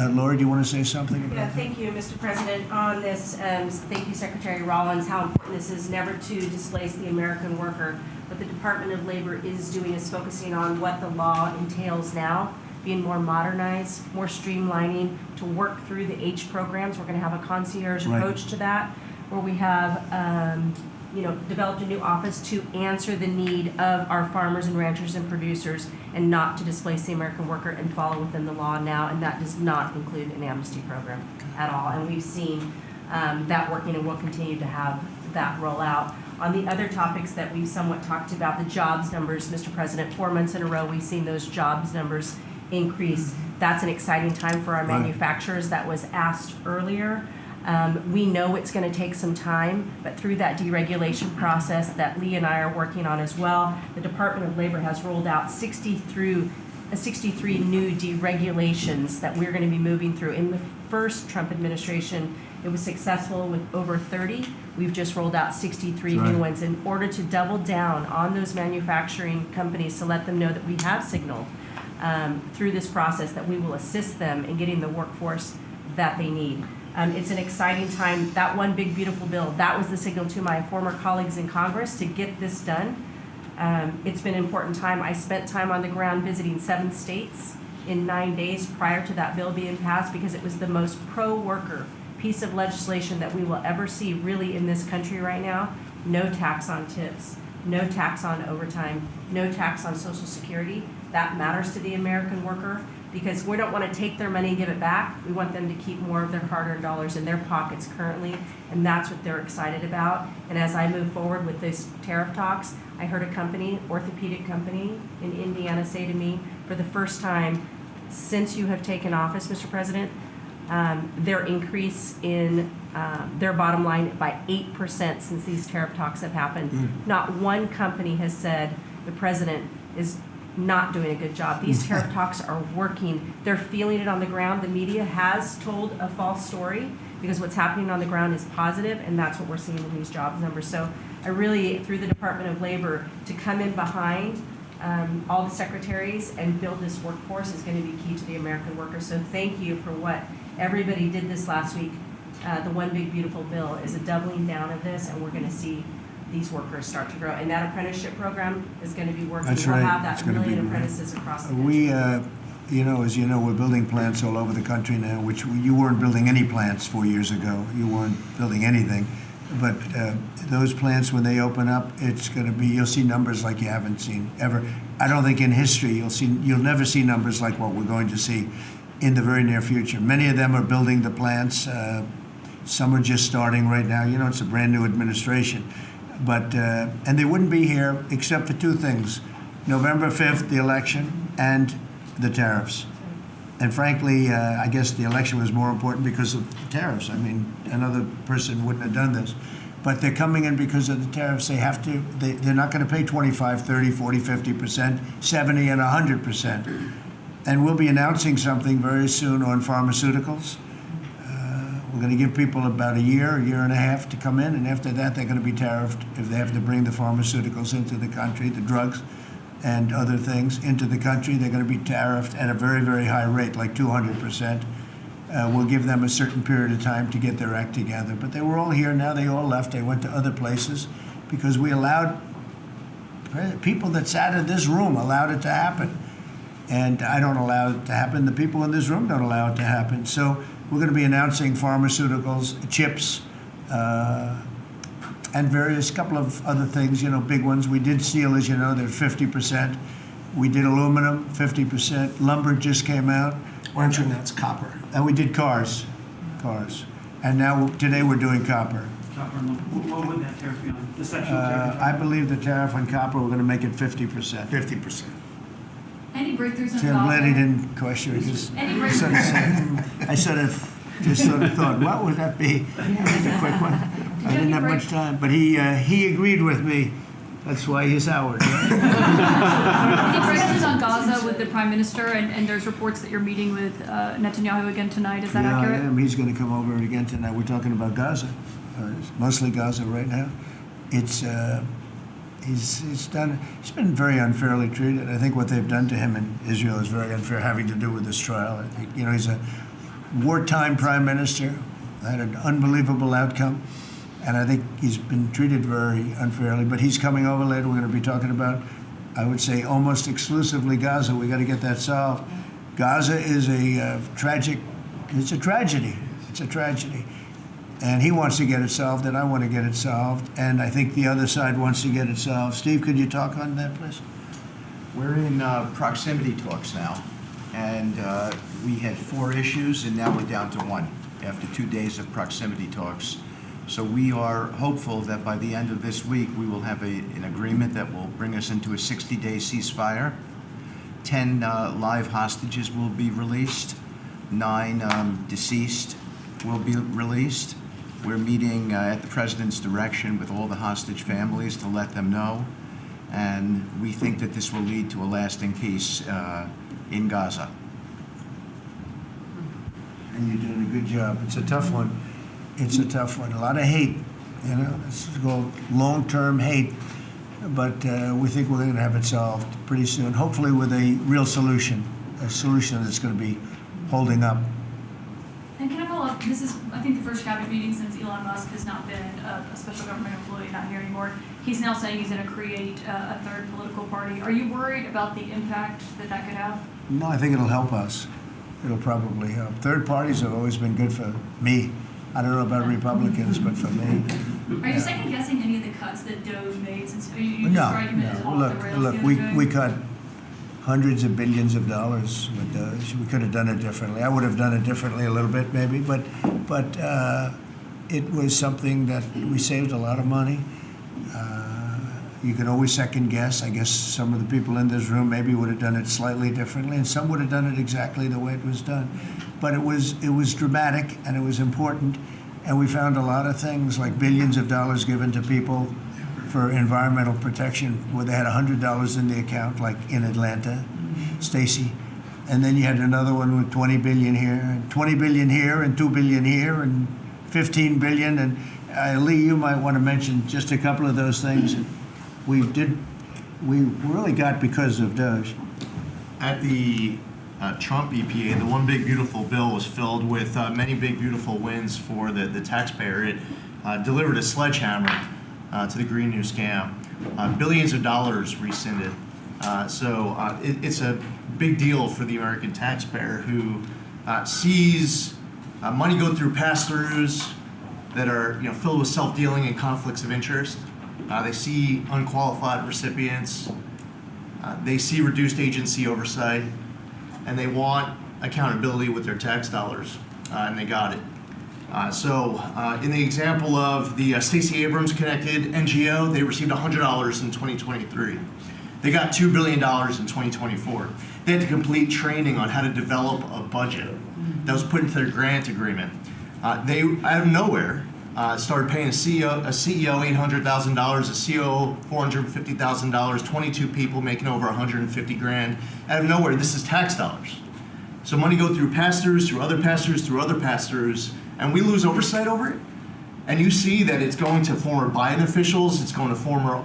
Laura, do you want to say something about that? Thank you, Mr. President. On this, thank you, Secretary Rollins, how important this is never to displace the American worker. What the Department of Labor is doing is focusing on what the law entails now, being more modernized, more streamlining, to work through the H programs. We're going to have a concierge approach to that, where we have developed a new office to answer the need of our farmers and ranchers and producers, and not to displace the American worker, and follow within the law now. And that does not include an amnesty program at all. And we've seen that working, and we'll continue to have that roll out. On the other topics that we've somewhat talked about, the jobs numbers, Mr. President, 4 months in a row, we've seen those jobs numbers increase. That's an exciting time for our manufacturers. That was asked earlier. We know it's going to take some time, but through that deregulation process that Lee and I are working on as well, the Department of Labor has rolled out 63 new deregulations that we're going to be moving through. In the first Trump administration, it was successful with over 30. We've just rolled out 63 new ones in order to double down on those manufacturing companies, to let them know that we have signaled through this process that we will assist them in getting the workforce that they need. It's an exciting time. That one big, beautiful bill, that was the signal to my former colleagues in Congress to get this done. It's been an important time. I spent time on the ground visiting 7 states in 9 days prior to that bill being passed, because it was the most pro-worker piece of legislation that we will ever see really in this country right now. No tax on tips, no tax on overtime, no tax on Social Security. That matters to the American worker, because we don't want to take their money and give it back. We want them to keep more of their hard-earned dollars in their pockets currently, and that's what they're excited about. And as I move forward with these tariff talks, I heard a company, orthopedic company in Indiana, say to me, for the first time since you have taken office, Mr. President, their increase in their bottom line by 8% since these tariff talks have happened. Not one company has said the president is not doing a good job. These tariff talks are working. They're feeling it on the ground. The media has told a false story, because what's happening on the ground is positive, and that's what we're seeing in these jobs numbers. So I really, through the Department of Labor, to come in behind all the secretaries and build this workforce is going to be key to the American worker. So thank you for what everybody did this last week. The One Big Beautiful Bill is a doubling down of this, and we're going to see these workers start to grow. And that apprenticeship program is going to be working. That's we'll right. have that It's gonna 1 million be great. apprentices across the country. We, as you know, we're building plants all over the country now, which you weren't building any plants 4 years ago. You weren't building anything. But those plants, when they open up, it's going to be, you'll see numbers like you haven't seen ever. I don't think in history you'll never see numbers like what we're going to see in the very near future. Many of them are building the plants. Some are just starting right now. You know, it's a brand new administration. But, and they wouldn't be here except for two things: November 5th, the election, and the tariffs. And frankly, I guess the election was more important because of the tariffs. I mean, another person wouldn't have done this. But they're coming in because of the tariffs. They have to, they're not going to pay 25, 30, 40, 50%, 70, and 100%. And we'll be announcing something very soon on pharmaceuticals. We're going to give people about a year and a half to come in, and after that, they're going to be tariffed if they have to bring the pharmaceuticals into the country, the drugs and other things into the country. They're going to be tariffed at a very, very high rate, like 200%. We'll give them a certain period of time to get their act together. But they were all here. Now they all left. They went to other places because we allowed people that sat in this room allowed it to happen. And I don't allow it to happen. The people in this room don't allow it to happen. So we're going to be announcing pharmaceuticals, chips, and various couple of other things, you know, big ones. We did steel, as you know, they're 50%. We did aluminum, 50%. Lumber just came out. Aren't you, that's copper. And we did cars. And now, today we're doing copper. Copper and lumber. What would that tariff be on? The section tariff? I believe the tariff on copper, we're going to make it 50%. 50%. Any breakthroughs on See, I'm glad he Gaza? didn't question it. Any breakthroughs? I sort of thought, what would that be? That was a quick one. I didn't have much time, but he agreed with me. That's why he's Howard. Right? Any breakthroughs on Gaza with the Prime Minister, and there's reports that you're meeting with Netanyahu again tonight. Is that accurate? Yeah, he's going to come over again tonight. We're talking about Gaza, mostly Gaza right now. It's he's been very unfairly treated. I think what they've done to him in Israel is very unfair, having to do with this trial. I think, you know, he's a wartime prime minister, had an unbelievable outcome, and I think he's been treated very unfairly. But he's coming over later. We're going to be talking about, I would say, almost exclusively Gaza. We got to get that solved. Gaza is a tragic. It's a tragedy. It's a tragedy. And he wants to get it solved, and I want to get it solved, and I think the other side wants to get it solved. Steve, could you talk on that, please? We're in proximity talks now, and we had 4 issues, and now we're down to 1 after 2 days of proximity talks. So we are hopeful that by the end of this week, we will have an agreement that will bring us into a 60-day ceasefire. 10 live hostages will be released. 9 deceased will be released. We're meeting at the president's direction with all the hostage families to let them know. And we think that this will lead to a lasting peace in Gaza. And you're doing a good job. It's a tough one. It's a tough one. A lot of hate, you know. This is called long-term hate. But we think we're going to have it solved pretty soon, hopefully with a real solution, a solution that's going to be holding up. And can I follow up? This is, I think, the first cabinet meeting since Elon Musk has not been a special government employee, not here anymore. He's now saying he's going to create a third political party. Are you worried about the impact that that could have? No, I think it'll help us. It'll probably help. Third parties have always been good for me. I don't know about Republicans, but for me. Are you second guessing any of the cuts that Doge made since you No, described him as off the rails? look, we cut hundreds of billions of dollars with Doge. We could have done it differently. I would have done it differently a little bit, maybe, but it was something that we saved a lot of money. You can always second guess. I guess some of the people in this room maybe would have done it slightly differently, and some would have done it exactly the way it was done. But it was dramatic, and it was important, and we found a lot of things like billions of dollars given to people for environmental protection, where they had $100 in the account, like in Atlanta, Stacy. And then you had another one with 20 billion here, and 20 billion here, and 2 billion here, and 15 billion. And Lee, you might want to mention just a couple of those things. We really got because of Doge. At the Trump EPA, the one big beautiful bill was filled with many big beautiful wins for the taxpayer. It delivered a sledgehammer to the Green New scam. Billions of dollars rescinded. So it's a big deal for the American taxpayer who sees money go through pass-throughs that are filled with self-dealing and conflicts of interest. They see unqualified recipients. They see reduced agency oversight, and they want accountability with their tax dollars, and they got it. In the example of the Stacey Abrams connected NGO, they received $100 in 2023. They got $2 billion in 2024. They had to complete training on how to develop a budget that was put into their grant agreement. They, out of nowhere, started paying a CEO $800,000, a COO $450,000, 22 people making over 150 grand. Out of nowhere, this is tax dollars. So money go through pastors, through other pastors, through other pastors, and we lose oversight over it. And you see that it's going to former Biden officials, it's going to former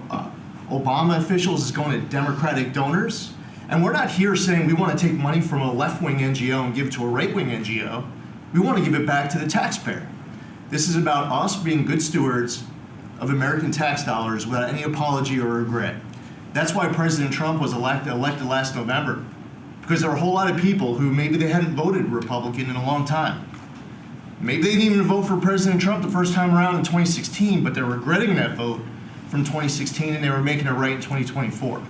Obama officials, it's going to Democratic donors. And we're not here saying we want to take money from a left-wing NGO and give it to a right-wing NGO. We want to give it back to the taxpayer. This is about us being good stewards of American tax dollars without any apology or regret. That's why President Trump was elected last November, because there were a whole lot of people who maybe they hadn't voted Republican in a long time. Maybe they didn't even vote for President Trump the first time around in 2016, but they're regretting that vote from 2016 and they were making it right in 2024.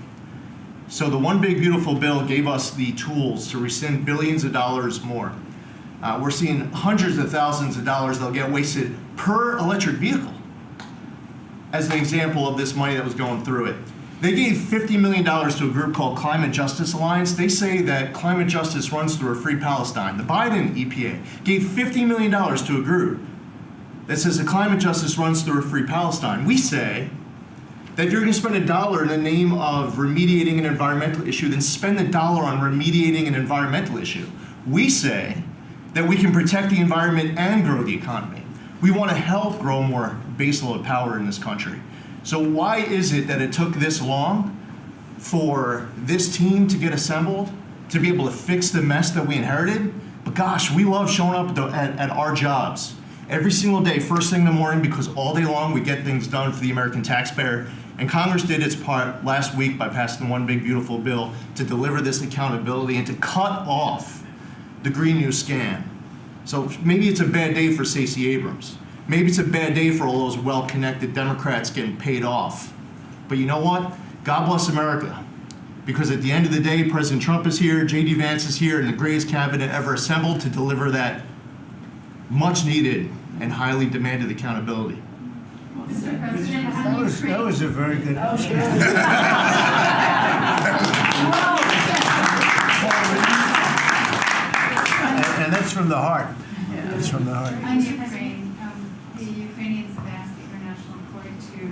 So the One Big Beautiful Bill gave us the tools to rescind billions of dollars more. We're seeing hundreds of thousands of dollars that'll get wasted per electric vehicle as an example of this money that was going through it. They gave $50 million to a group called Climate Justice Alliance. They say that climate justice runs through a free Palestine. The Biden EPA gave $50 million to a group that says the climate justice runs through a free Palestine. We say that if you're going to spend $1 in the name of remediating an environmental issue, then spend $1 on remediating an environmental issue. We say that we can protect the environment and grow the economy. We want to help grow more baseload power in this country. So why is it that it took this long for this team to get assembled, to be able to fix the mess that we inherited? But gosh, we love showing up at our jobs every single day, first thing in the morning, because all day long we get things done for the American taxpayer. And Congress did its part last week by passing the One Big Beautiful Bill to deliver this accountability and to cut off the Green New scam. So maybe it's a bad day for Stacey Abrams. Maybe it's a bad day for all those well-connected Democrats getting paid off. But you know what? God bless America. Because at the end of the day, President Trump is here, J.D. Vance is here, and the greatest cabinet ever assembled to deliver that much-needed and highly demanded accountability. Mr. President, That was a very good. And that's from the heart. That's from the heart. On Ukraine, the Ukrainians have asked the International Court to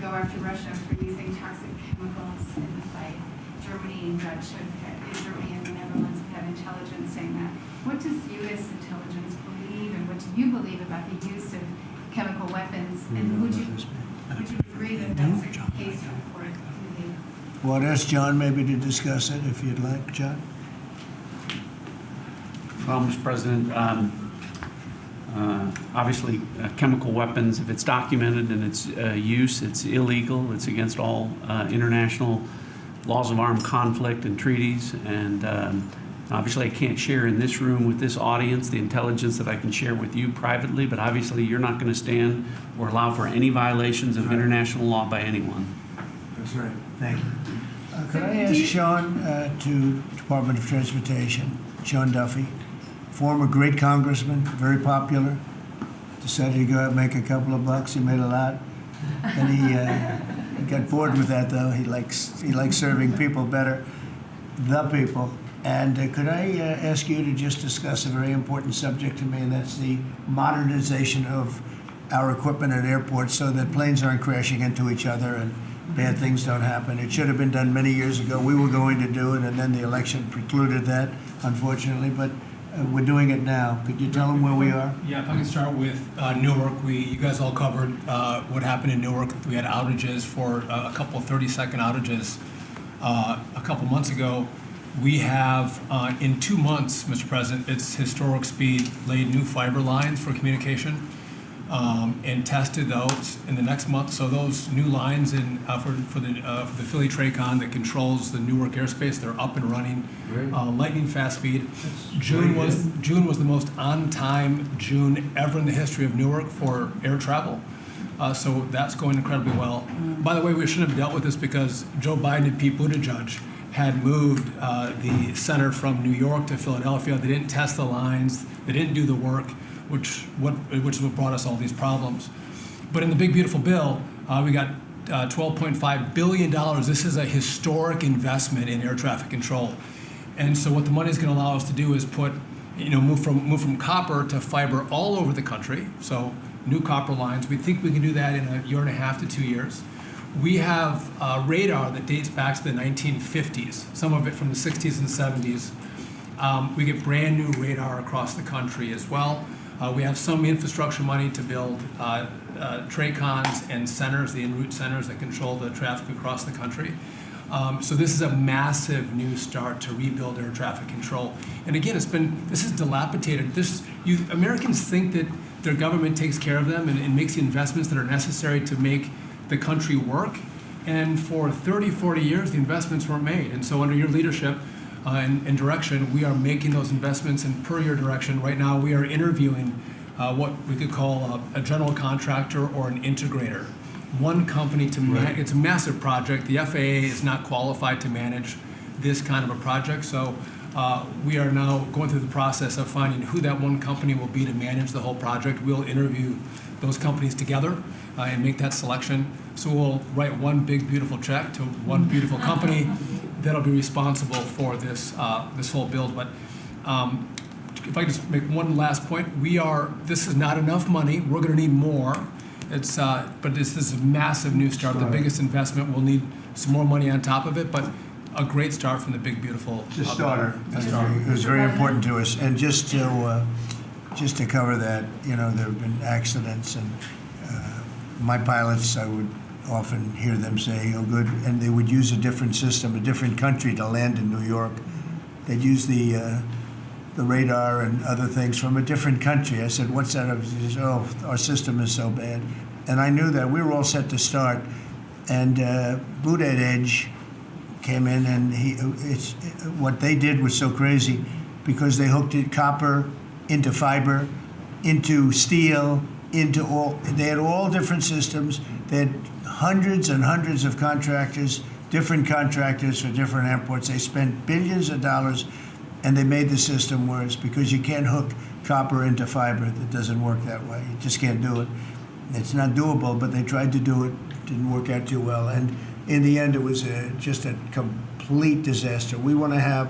go after Russia for using toxic chemicals in the fight. Germany and Germany and the Netherlands have had intelligence saying that. What does U.S. intelligence believe, and what do you believe about the use of chemical weapons? And would you agree that that's a case for it? Well, I'd ask John maybe to discuss it if you'd like, John. Well, Mr. President, obviously chemical weapons, if it's documented and its use, it's illegal. It's against all international laws of armed conflict and treaties. And obviously I can't share in this room with this audience the intelligence that I can share with you privately, but obviously you're not going to stand or allow for any violations of international law by anyone. That's right. Thank you. Could I ask Sean to Department of Transportation, Sean Duffy, former great congressman, very popular, decided to go out and make a couple of bucks. He made a lot. And he got bored with that, though. He likes serving people better, the people. And could I ask you to just discuss a very important subject to me, and that's the modernization of our equipment at airports so that planes aren't crashing into each other and bad things don't happen. It should have been done many years ago. We were going to do it, and then the election precluded that, unfortunately. But we're doing it now. Could you tell them where we are? Yeah, if I can start with Newark. You guys all covered what happened in Newark. We had outages for a couple of 30-second outages a couple months ago. We have, in 2 months, Mr. President, it's historic speed, laid new fiber lines for communication and tested those in the next month. So those new lines for the Philly Tracon that controls the Newark airspace, they're up and running, lightning fast speed. June was the most on-time June ever in the history of Newark for air travel. So that's going incredibly well. By the way, we shouldn't have dealt with this because Joe Biden and Pete Buttigieg had moved the center from New York to Philadelphia. They didn't test the lines. They didn't do the work. which is what brought us all these problems. But in the big beautiful bill, we got $12.5 billion. This is a historic investment in air traffic control. And so what the money is going to allow us to do is move from copper to fiber all over the country. So new copper lines. We think we can do that in a year and a half to 2 years. We have radar that dates back to the 1950s, some of it from the 60s and 70s. We get brand new radar across the country as well. We have some infrastructure money to build TRACONs and centers, the en route centers that control the traffic across the country. So this is a massive new start to rebuild air traffic control. And again, this is dilapidated. Americans think that their government takes care of them and makes the investments that are necessary to make the country work. And for 30, 40 years, the investments weren't made. And so under your leadership and direction, we are making those investments. And per your direction, right now we are interviewing what we could call a general contractor or an integrator. One company to manage. It's a massive project. The FAA is not qualified to manage this kind of a project. So we are now going through the process of finding who that one company will be to manage the whole project. We'll interview those companies together and make that selection. So we'll write one big, beautiful check to one beautiful company that'll be responsible for this whole build. But if I could just make one last point, this is not enough money. We're going to need more. But this is a massive new start. The biggest investment. We'll need some more money on top of it, but a great start from the big, beautiful. It's a starter. It was very important to us. And just to cover that, there have been accidents, and my pilots, I would often hear them say, "Oh, good," and they would use a different system, a different country to land in New York. They'd use the radar and other things from a different country. I said, "What's that?" He said, "Oh, our system is so bad." And I knew that. We were all set to start. And Boot at Edge came in, and what they did was so crazy because they hooked it copper into fiber, into steel, they had all different systems. They had hundreds and hundreds of contractors, different contractors for different airports. They spent billions of dollars, and they made the system worse because you can't hook copper into fiber. It doesn't work that way. You just can't do it. It's not doable, but they tried to do it. Didn't work out too well. And in the end, it was just a complete disaster. We want to have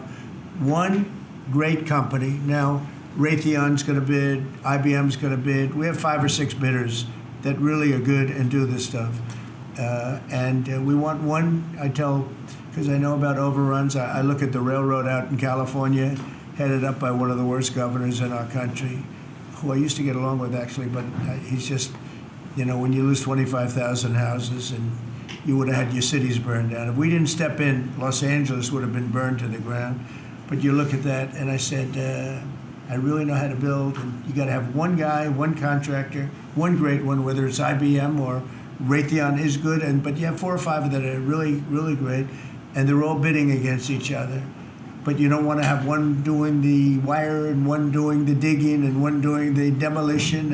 one great company. Now, Raytheon's going to bid, IBM's going to bid. We have 5 or 6 bidders that really are good and do this stuff. And we want one, because I know about overruns. I look at the railroad out in California, headed up by one of the worst governors in our country, who I used to get along with, actually, but he's just, when you lose 25,000 houses and you would have had your cities burned down. If we didn't step in, Los Angeles would have been burned to the ground. But you look at that, and I said, I really know how to build, and you got to have one guy, one contractor, one great one, whether it's IBM or Raytheon is good, but you have 4 or 5 that are really, really great, and they're all bidding against each other. But you don't want to have one doing the wire and one doing the digging and one doing the demolition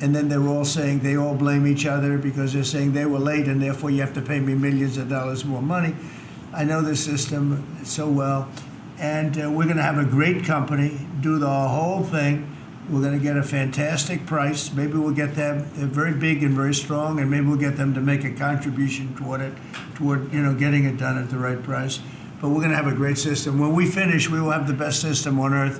and then they're all saying they all blame each other because they're saying they were late and therefore you have to pay me millions of dollars more money. I know the system so well. And we're going to have a great company do the whole thing. We're going to get a fantastic price. Maybe we'll get them, they're very big and very strong, and maybe we'll get them to make a contribution toward getting it done at the right price. But we're going to have a great system. When we finish, we will have the best system on earth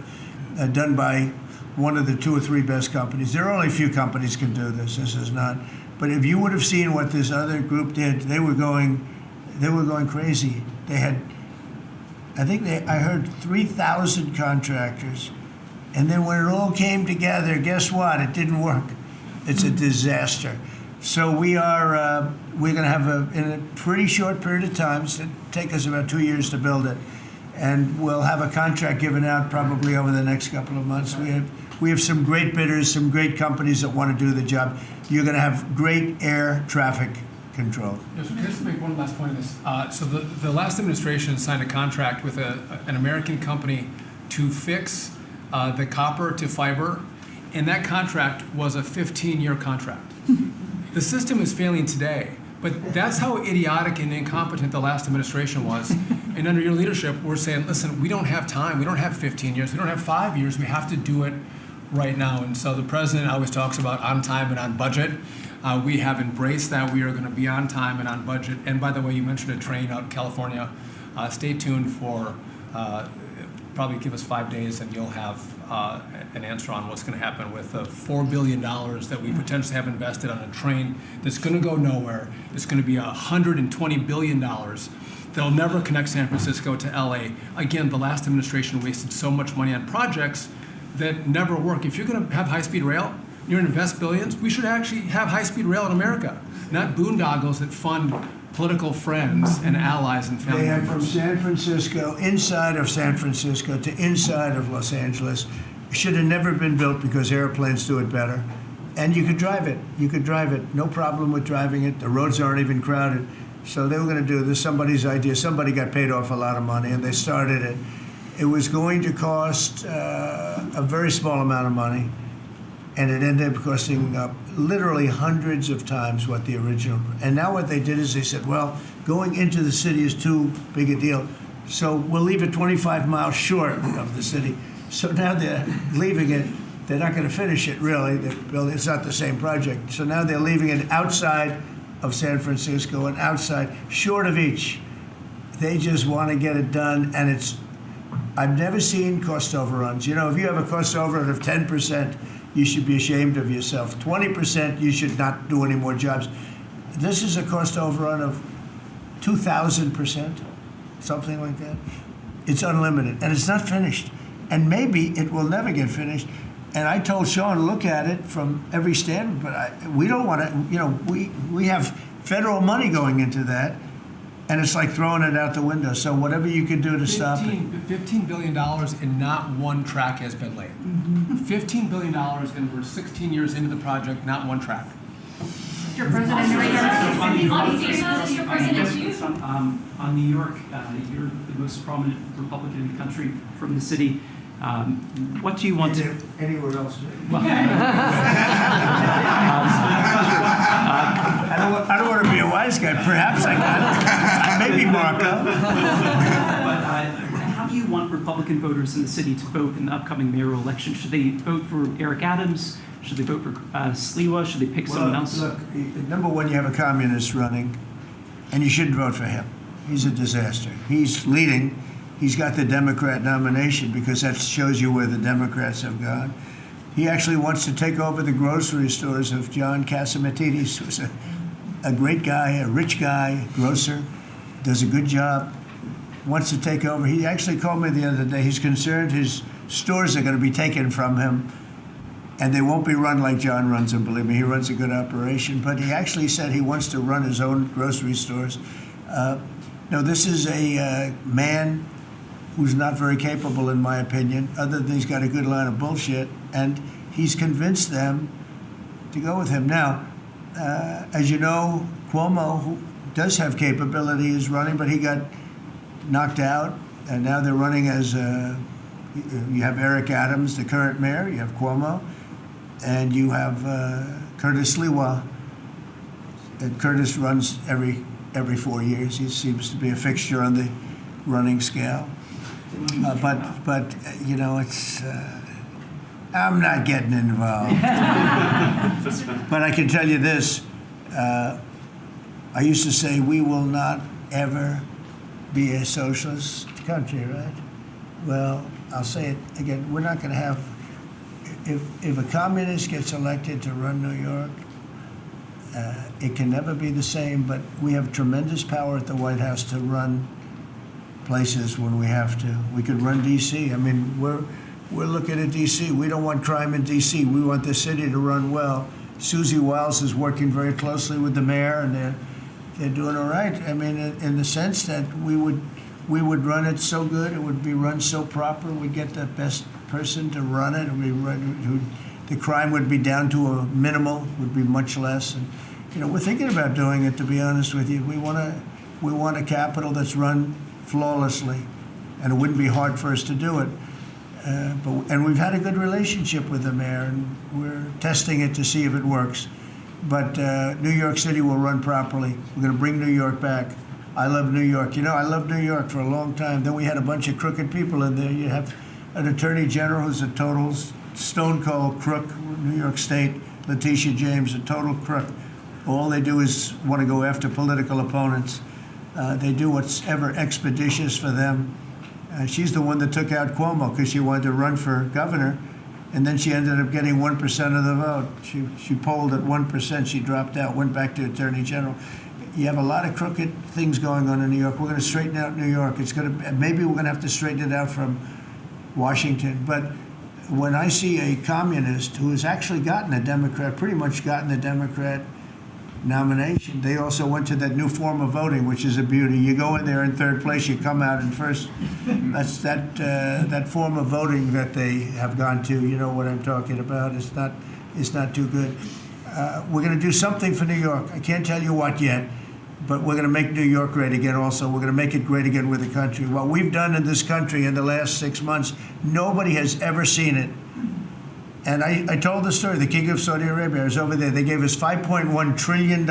done by one of the 2 or 3 best companies. There are only a few companies can do this. This is not. But if you would have seen what this other group did, they were going crazy. They had, I heard 3,000 contractors. And then when it all came together, guess what? It didn't work. It's a disaster. So we're going to have in a pretty short period of time, it'll take us about 2 years to build it. And we'll have a contract given out probably over the next couple of months. We have some great bidders, some great companies that want to do the job. You're going to have great air traffic control. Yes, can I just make one last point on this? So the last administration signed a contract with an American company to fix the copper to fiber, and that contract was a 15-year contract. The system is failing today, but that's how idiotic and incompetent the last administration was. And under your leadership, we're saying, listen, we don't have time. We don't have 15 years. We don't have 5 years. We have to do it right now. And so the president always talks about on time and on budget. We have embraced that. We are going to be on time and on budget. And by the way, you mentioned a train out in California. Stay tuned for probably give us 5 days and you'll have an answer on what's going to happen with the $4 billion that we potentially have invested on a train that's going to go nowhere. It's going to be $120 billion that'll never connect San Francisco to LA. Again, the last administration wasted so much money on projects that never work. If you're going to have high-speed rail, you're going to invest billions, we should actually have high-speed rail in America, not boondoggles that fund political friends and allies and family They had members. from San Francisco, inside of San Francisco to inside of Los Angeles. It should have never been built because airplanes do it better. And you could drive it. You could drive it. No problem with driving it. The roads aren't even crowded. So they were going to do this. Somebody's idea. Somebody got paid off a lot of money, and they started it. It was going to cost a very small amount of money, and it ended up costing literally hundreds of times what the original. And now what they did is they said, well, going into the city is too big a deal, so we'll leave it 25 miles short of the city. So now they're leaving it. They're not going to finish it, really. It's not the same project. So now they're leaving it outside of San Francisco and outside, short of each. They just want to get it done, and I've never seen cost overruns. You know, if you have a cost overrun of 10%, you should be ashamed of yourself. 20%, you should not do any more jobs. This is a cost overrun of 2,000%, something like that. It's unlimited, and it's not finished. And maybe it will never get finished. And I told Sean, look at it from every standpoint, but we don't want to, you know, we have federal money going into that, and it's like throwing it out the window. So whatever you can do to stop it. $15 billion and not one track has been laid. $15 billion and we're 16 years into the project, not one track. Mr. President, on New York, you're the most prominent Republican in the country from the city. What do you want to... Anywhere else? Well, I don't want to be a wise guy. Perhaps I can. Maybe Marco. But how do you want Republican voters in the city to vote in the upcoming mayoral election? Should they vote for Eric Adams? Should they vote for Sliwa? Should they pick someone else? Look, number one, you have a communist running, and you shouldn't vote for him. He's a disaster. He's leading. He's got the Democrat nomination because that shows you where the Democrats have gone. He actually wants to take over the grocery stores of John Catsimatidis, who's a great guy, a rich guy, grocer, does a good job, wants to take over. He actually called me the other day. He's concerned his stores are going to be taken from him, and they won't be run like John runs them. Believe me, he runs a good operation. But he actually said he wants to run his own grocery stores. No, this is a man who's not very capable, in my opinion, other than he's got a good line of bullshit, and he's convinced them to go with him. Now, as you know, Cuomo, who does have capability, is running, but he got knocked out, and now they're running as you have Eric Adams, the current mayor, you have Cuomo, and you have Curtis Sliwa. And Curtis runs every 4 years. He seems to be a fixture on the running scale. But you know, it's I'm not getting involved. But I can tell you this: I used to say we will not ever be a socialist country, right? Well, I'll say it again: we're not going to have. If a communist gets elected to run New York, it can never be the same. But we have tremendous power at the White House to run places when we have to. We could run D.C. I mean, we're looking at D.C. We don't want crime in D.C. We want the city to run well. Susie Wiles is working very closely with the mayor, and they're doing all right. I mean, in the sense that we would run it so good, it would be run so proper. We'd get the best person to run it. The crime would be down to a minimal, would be much less. And you know, we're thinking about doing it. To be honest with you, we want a capital that's run flawlessly, and it wouldn't be hard for us to do it. And we've had a good relationship with the mayor, and we're testing it to see if it works. But New York City will run properly. We're going to bring New York back. I love New York. You know, I loved New York for a long time. Then we had a bunch of crooked people in there. You have an attorney general who's a total stone cold crook. New York State, Letitia James, a total crook. All they do is want to go after political opponents. They do what's ever expeditious for them. She's the one that took out Cuomo because she wanted to run for governor, and then she ended up getting 1% of the vote. She polled at 1%. She dropped out, went back to Attorney General. You have a lot of crooked things going on in New York. We're going to straighten out New York. Maybe we're going to have to straighten it out from Washington. But when I see a communist who has actually gotten a Democrat, pretty much gotten a Democrat nomination, they also went to that new form of voting, which is a beauty. You go in there in third place, you come out in first. That's that form of voting that they have gone to. You know what I'm talking about. It's not too good. We're going to do something for New York. I can't tell you what yet, but we're going to make New York great again also. We're going to make it great again with the country. What we've done in this country in the last 6 months, nobody has ever seen it. And I told the story, the King of Saudi Arabia, I was over there. They gave us $5.1 trillion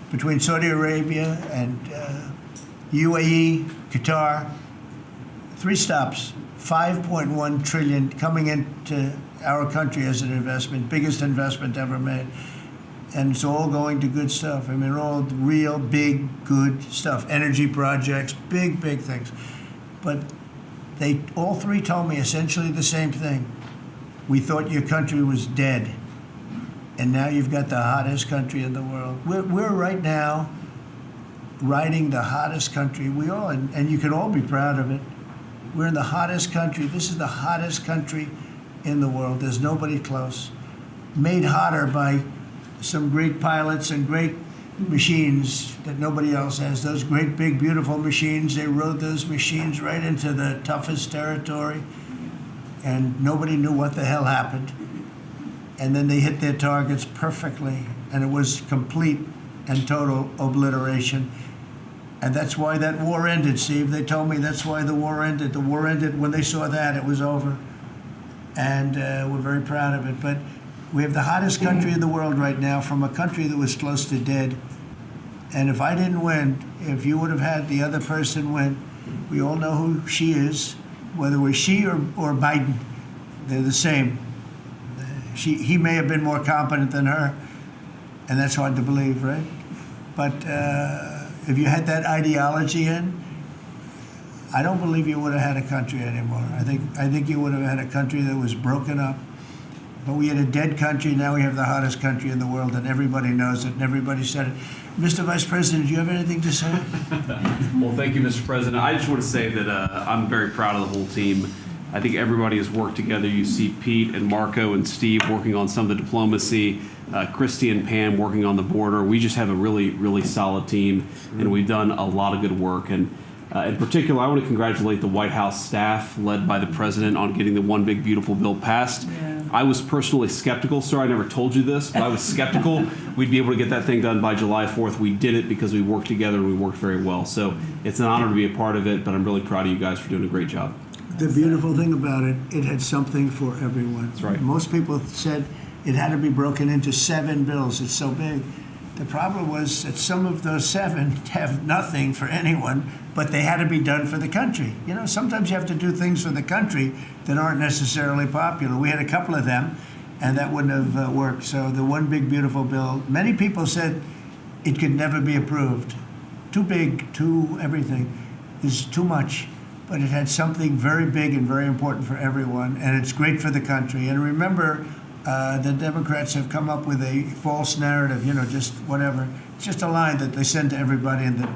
between Saudi Arabia and UAE, Qatar. 3 stops, $5.1 trillion coming into our country as an investment, biggest investment ever made. And it's all going to good stuff. I mean, all real, big, good stuff. Energy projects, big, big things. But they all 3 told me essentially the same thing. We thought your country was dead, and now you've got the hottest country in the world. We're right now riding the hottest country. We all, and you can all be proud of it. We're in the hottest country. This is the hottest country in the world. There's nobody close. Made hotter by some great pilots and great machines that nobody else has. Those great, big, beautiful machines, they rode those machines right into the toughest territory, and nobody knew what the hell happened. And then they hit their targets perfectly, and it was complete and total obliteration. And that's why that war ended, Steve. They told me that's why the war ended. The war ended when they saw that, it was over. And we're very proud of it. But we have the hottest country in the world right now, from a country that was close to dead. And if I didn't win, if you would have had the other person win, we all know who she is. Whether it was she or Biden, they're the same. He may have been more competent than her, and that's hard to believe, right? But if you had that ideology in, I don't believe you would have had a country anymore. I think you would have had a country that was broken up. But we had a dead country. Now we have the hottest country in the world, and everybody knows it, and everybody said it. Mr. Vice President, do you have anything to say? Well, thank you, Mr. President. I just want to say that I'm very proud of the whole team. I think everybody has worked together. You see Pete and Marco and Steve working on some of the diplomacy, Christy and Pam working on the border. We just have a really, really solid team, and we've done a lot of good work. And in particular, I want to congratulate the White House staff led by the president on getting the One Big Beautiful Bill passed. Yeah. I was personally skeptical, sir. I never told you this, but I was skeptical we'd be able to get that thing done by July 4th. We did it because we worked together and we worked very well. So it's an honor to be a part of it, but I'm really proud of you guys for doing a great job. The beautiful thing about it, it had something for everyone. That's right. Most people said it had to be broken into 7 bills. It's so big. The problem was that some of those 7 have nothing for anyone, but they had to be done for the country. You know, sometimes you have to do things for the country that aren't necessarily popular. We had a couple of them, and that wouldn't have worked. So the One Big Beautiful Bill, many people said it could never be approved. Too big, too everything. Is too much. But it had something very big and very important for everyone, and it's great for the country. And remember, the Democrats have come up with a false narrative, you know, just whatever. It's just a line that they send to everybody and that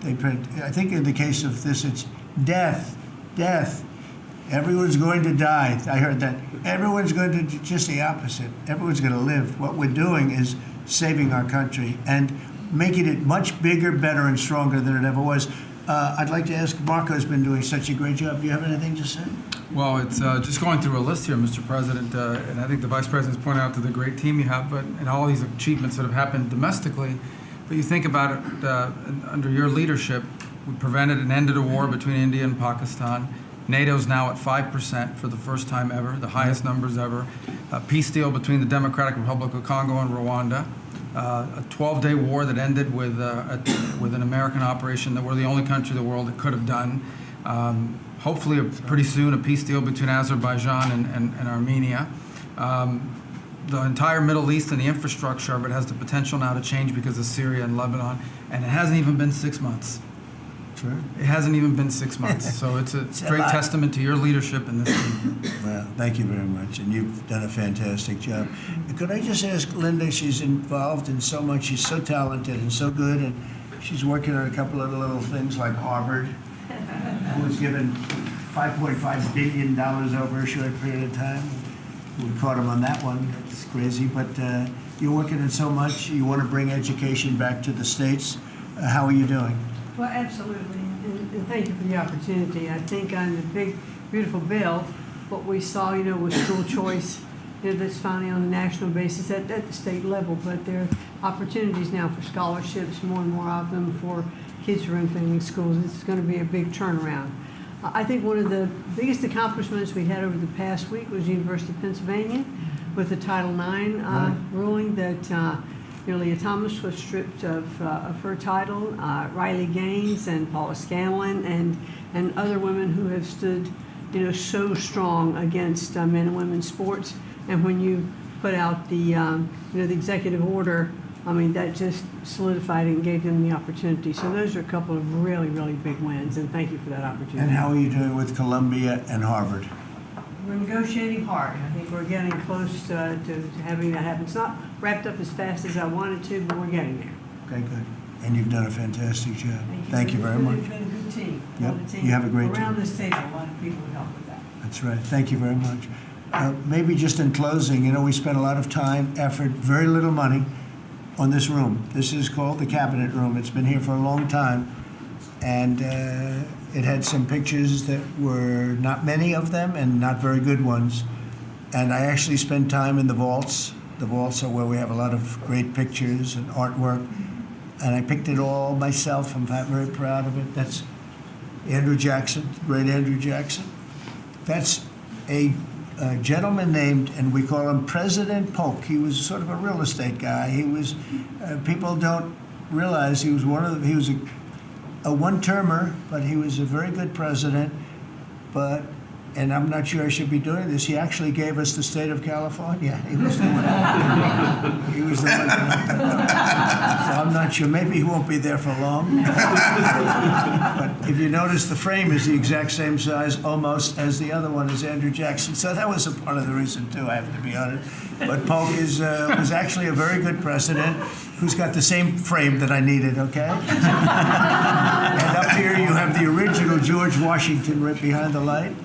they print. I think in the case of this, it's death, death. Everyone's going to die. I heard that. Everyone's going to, just the opposite. Everyone's going to live. What we're doing is saving our country and making it much bigger, better, and stronger than it ever was. I'd like to ask, Marco's been doing such a great job. Do you have anything to say? Well, it's just going through a list here, Mr. President, and I think the Vice President's pointed out to the great team you have, but and all these achievements that have happened domestically. But you think about it, under your leadership, we prevented and ended a war between India and Pakistan. NATO's now at 5% for the first time ever, the highest numbers ever. A peace deal between the Democratic Republic of Congo and Rwanda. A 12-day war that ended with an American operation that we're the only country in the world that could have done. hopefully pretty soon, a peace deal between Azerbaijan and Armenia. The entire Middle East and the infrastructure of it has the potential now to change because of Syria and Lebanon, and it hasn't even been 6 months. Sure. It hasn't even been 6 months, so it's a great testament to your leadership in this team. Well, thank you very much, and you've done a fantastic job. Could I just ask Linda, she's involved in so much, she's so talented and so good, and she's working on a couple of little things like Harvard, who was given $5.5 billion over a short period of time. We caught him on that one. It's crazy, but you're working on so much. You want to bring education back to the States. How are you doing? Well, absolutely, and thank you for the opportunity. I think on the big, beautiful bill, what we saw, was school choice, that's finally on a national basis at the state level, but there are opportunities now for scholarships, more and more of them for kids who are in failing schools. It's going to be a big turnaround. I think one of the biggest accomplishments we had over the past week was the University of Pennsylvania with the Title IX ruling that Leah Thomas was stripped of her title, Riley Gaines and Paula Scanlon and other women who have stood, so strong against men and women's sports. And when you put out the executive order, that just solidified it and gave them the opportunity. So those are a couple of really, really big wins, and thank you for that opportunity. And how are you doing with Columbia and Harvard? We're negotiating hard. I think we're getting close to having that happen. It's not wrapped up as fast as I wanted to, but we're getting there. Okay, good. And you've done a fantastic job. Thank you very much. You've been a good team. Yep. You have a great team. Around this table, a lot of people help with that. That's right. Thank you very much. Maybe just in closing, we spent a lot of time, effort, very little money on this room. This is called the Cabinet Room. It's been here for a long time. And it had some pictures that were not many of them and not very good ones. And I actually spent time in the vaults. The vaults are where we have a lot of great pictures and artwork. And I picked it all myself. I'm very proud of it. That's Andrew Jackson, great Andrew Jackson. That's a gentleman named, and we call him President Polk. He was sort of a real estate guy. He was, people don't realize he was he was a one-termer, but he was a very good president. But, and I'm not sure I should be doing this, he actually gave us the state of California. He was the one. He was the one. So I'm not sure. Maybe he won't be there for long. But if you notice, the frame is the exact same size, almost, as the other one is Andrew Jackson. So that was a part of the reason, too, I have to be honest. But Polk was actually a very good president who's got the same frame that I needed, okay? And up here you have the original George Washington right behind the light.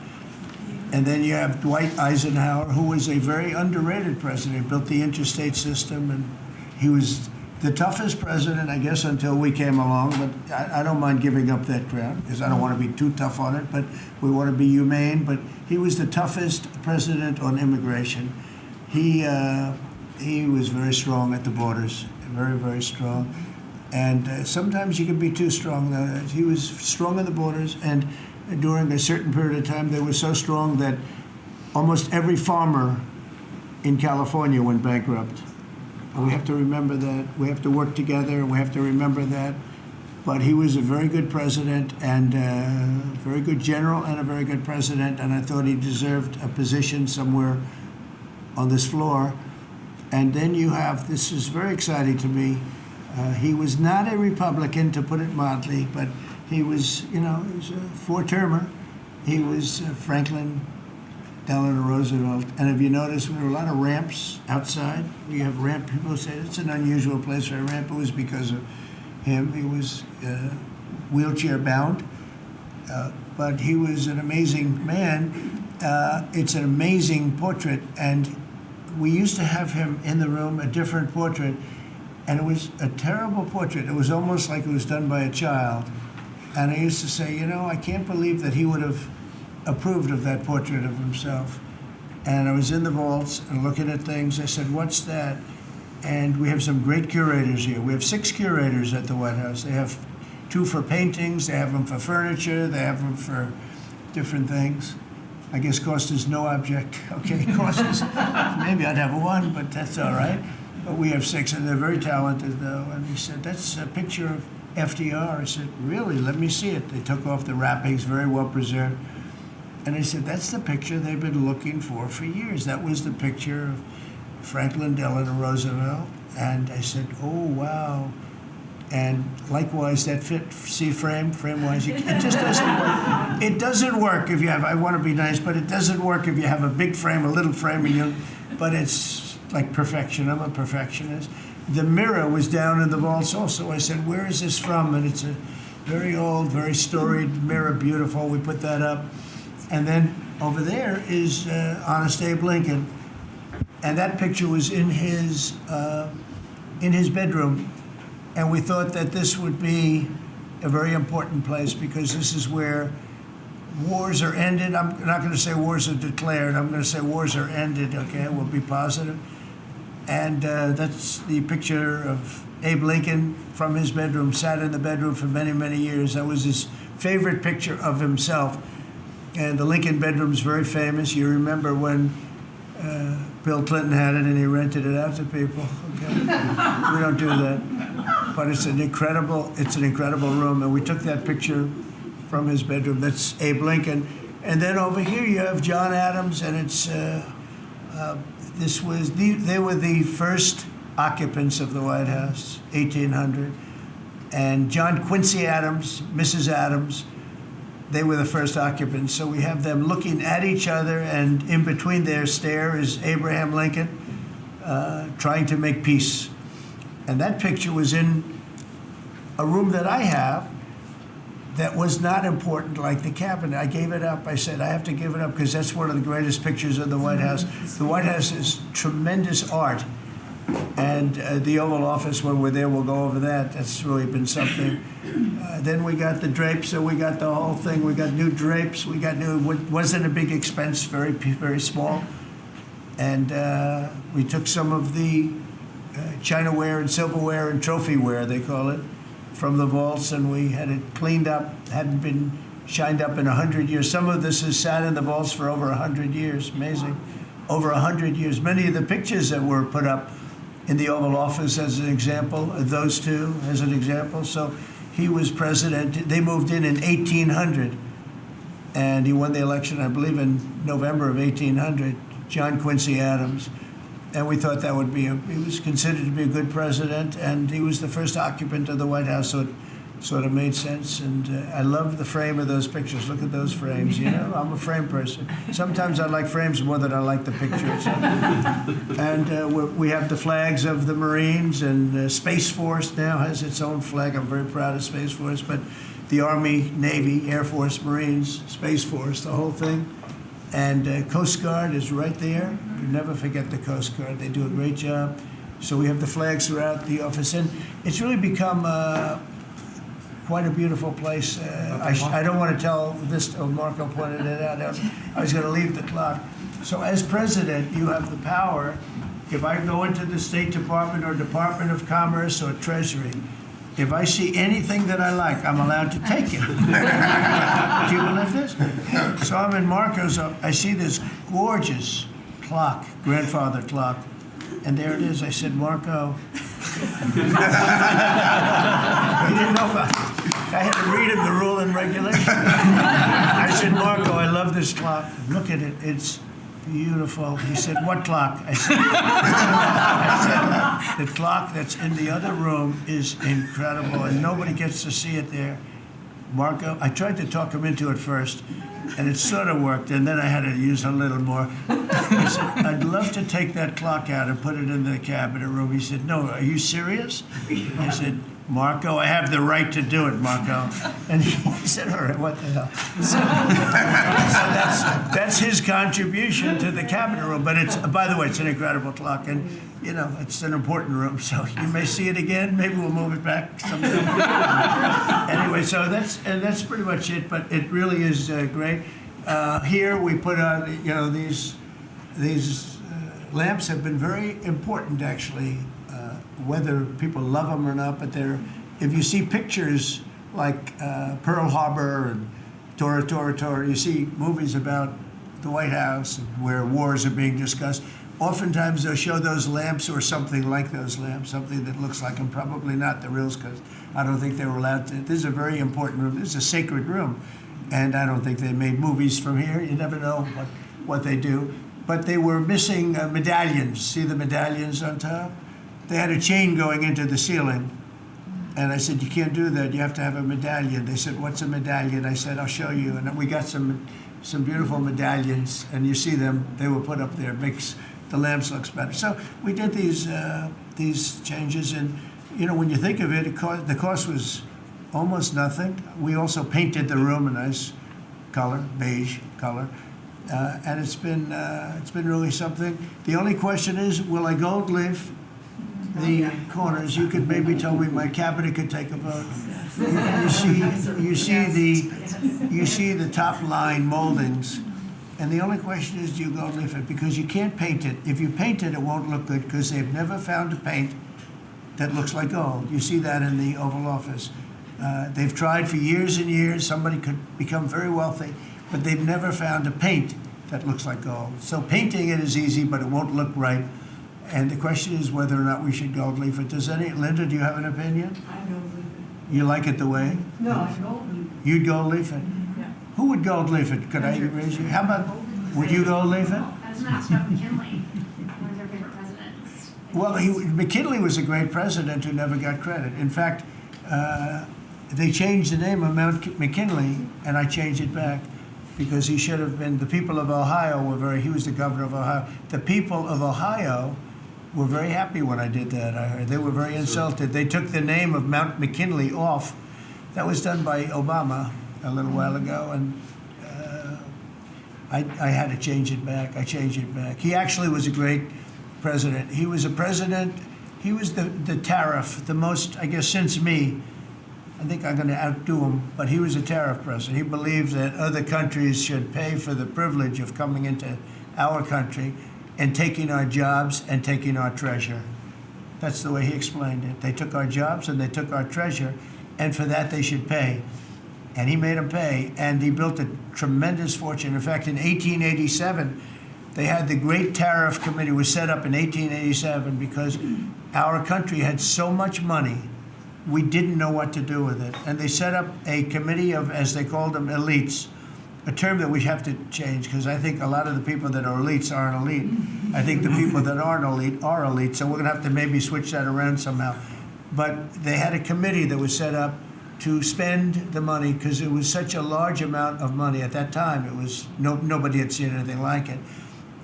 And then you have Dwight Eisenhower, who was a very underrated president. He built the interstate system, and he was the toughest president, I guess, until we came along. But I don't mind giving up that crown, because I don't want to be too tough on it, but we want to be humane. But he was the toughest president on immigration. He was very strong at the borders, very, very strong. And sometimes you can be too strong. He was strong at the borders, and during a certain period of time, they were so strong that almost every farmer in California went bankrupt. And we have to remember that. We have to work together, and we have to remember that. But he was a very good president, and a very good general, and a very good president, and I thought he deserved a position somewhere on this floor. And then you have, this is very exciting to me, he was not a Republican, to put it mildly, but he was, he was a four-termer. He was Franklin Delano Roosevelt. And if you notice, there were a lot of ramps outside. We have ramp, people say it's an unusual place for a ramp. It was because of him. He was wheelchair-bound, but he was an amazing man. It's an amazing portrait, and we used to have him in the room, a different portrait, and it was a terrible portrait. It was almost like it was done by a child. And I used to say, I can't believe that he would have approved of that portrait of himself. And I was in the vaults and looking at things. I said, what's that? And we have some great curators here. We have 6 curators at the White House. They have 2 for paintings, they have them for furniture, they have them for different things. I guess cost is no object. Okay, cost is, maybe I'd have 1, but that's all right. But we have 6, and they're very talented, though. And he said, that's a picture of FDR. I said, really? Let me see it. They took off the wrappings, very well preserved. And I said, that's the picture they've been looking for years. That was the picture of Franklin Delano Roosevelt. And I said, oh, wow. And likewise, that fit, see frame-wise, it just doesn't work. It doesn't work if you have, I want to be nice, but it doesn't work if you have a big frame, a little frame, but it's like perfection. I'm a perfectionist. The mirror was down in the vaults also. I said, where is this from? And it's a very old, very storied mirror, beautiful. We put that up. And then over there is Honest Abe Lincoln. And that picture was in his bedroom. And we thought that this would be a very important place because this is where wars are ended. I'm not going to say wars are declared. I'm going to say wars are ended, okay? We'll be positive. And that's the picture of Abe Lincoln from his bedroom, sat in the bedroom for many, many years. That was his favorite picture of himself. And the Lincoln bedroom's very famous. You remember when Bill Clinton had it and he rented it out to people. Okay? We don't do that. But it's an incredible room. And we took that picture from his bedroom. That's Abe Lincoln. And then over here you have John Adams, and it's they were the first occupants of the White House, 1800. And John Quincy Adams, Mrs. Adams, they were the first occupants. So we have them looking at each other, and in between their stare is Abraham Lincoln trying to make peace. And that picture was in a room that I have that was not important, like the cabinet. I gave it up. I said, I have to give it up because that's one of the greatest pictures of the White House. The White House is tremendous art. And the Oval Office, when we're there, we'll go over that. That's really been something. Then we got the drapes, so we got the whole thing. We got new drapes. We got new, wasn't a big expense, very, very small. And we took some of the chinaware and silverware and trophyware, they call it, from the vaults, and we had it cleaned up, hadn't been shined up in 100 years. Some of this has sat in the vaults for over 100 years, amazing. Over 100 years. Many of the pictures that were put up in the Oval Office as an example, those two as an example. So he was president. They moved in 1800, and he won the election, I believe, in November of 1800, John Quincy Adams. And we thought that would be, he was considered to be a good president, and he was the first occupant of the White House, so it sort of made sense. And I love the frame of those pictures. Look at those frames, you know? I'm a frame person. Sometimes I like frames more than I like the pictures. And we have the flags of the Marines, and Space Force now has its own flag. I'm very proud of Space Force, but the Army, Navy, Air Force, Marines, Space Force, the whole thing. And Coast Guard is right there. You never forget the Coast Guard. They do a great job. So we have the flags throughout the office. And it's really become quite a beautiful place. I don't want to tell this, Marco pointed it out. I was going to leave the clock. So as president, you have the power. If I go into the State Department or Department of Commerce or Treasury, if I see anything that I like, I'm allowed to take it. Do you believe this? So I'm in Marco's, I see this gorgeous clock, grandfather clock, and there it is. I said, Marco. He didn't know about it. I had to read him the rule and regulation. I said, Marco, I love this clock. Look at it. It's beautiful. He said, what clock? I said, the clock that's in the other room is incredible, and nobody gets to see it there. Marco, I tried to talk him into it first, and it sort of worked, and then I had to use a little more. I said, I'd love to take that clock out and put it in the cabinet room. He said, no, are you serious? I said, Marco, I have the right to do it, Marco. And he said, all right, what the hell? So that's his contribution to the cabinet room. But it's, by the way, it's an incredible clock. And, you know, it's an important room. So you may see it again. Maybe we'll move it back sometime. Anyway, so that's pretty much it. But it really is great. Here we put on, you know, these lamps have been very important, actually. Whether people love them or not, but if you see pictures like Pearl Harbor and Tora Tora Tora, you see movies about the White House and where wars are being discussed, oftentimes they'll show those lamps or something like those lamps, something that looks like them, probably not the reals, because I don't think they were allowed to. This is a very important room. This is a sacred room. and I don't think they made movies from here. You never know what they do. But they were missing medallions. See the medallions on top? They had a chain going into the ceiling. And I said, you can't do that. You have to have a medallion. They said, what's a medallion? I said, I'll show you. And we got some beautiful medallions. And you see them. They were put up there. It makes the lamps look better. So we did these changes. And, you know, when you think of it, the cost was almost nothing. We also painted the room a nice color, beige color. And it's been really something. The only question is, will I gold leaf the corners? You could maybe tell me my cabinet could take a vote. You see the top line moldings, and the only question is, do you gold leaf it? Because you can't paint it. If you paint it, it won't look good because they've never found a paint that looks like gold. You see that in the Oval Office. They've tried for years and years. Somebody could become very wealthy, but they've never found a paint that looks like gold. So painting it is easy, but it won't look right. And the question is whether or not we should gold leaf it. Linda, do you have an opinion? I gold leaf it. You like it the way? No, I gold leaf it. You'd gold leaf it? Yeah. Who would gold leaf it? Could I raise you? How about, would you gold leaf it? I was going to ask about McKinley, one of their favorite presidents. Well, McKinley was a great president who never got credit. In fact, they changed the name of Mount McKinley, and I changed it back because he should have been, the people of Ohio he was the governor of Ohio. The people of Ohio were very happy when I did that, I heard. They were very insulted. They took the name of Mount McKinley off. That was done by Obama a little while ago, and I had to change it back. I changed it back. He actually was a great president. He was a president, he was the tariff, the most, I guess, since me. I think I'm going to outdo him, but he was a tariff president. He believed that other countries should pay for the privilege of coming into our country and taking our jobs and taking our treasure. That's the way he explained it. They took our jobs and they took our treasure, and for that they should pay. And he made them pay, and he built a tremendous fortune. In fact, in 1887, they had the Great Tariff Committee was set up in 1887 because our country had so much money, we didn't know what to do with it. And they set up a committee of, as they called them, elites, a term that we have to change because I think a lot of the people that are elites aren't elite. I think the people that aren't elite are elite, so we're going to have to maybe switch that around somehow. But they had a committee that was set up to spend the money because it was such a large amount of money at that time. It was nobody had seen anything like it,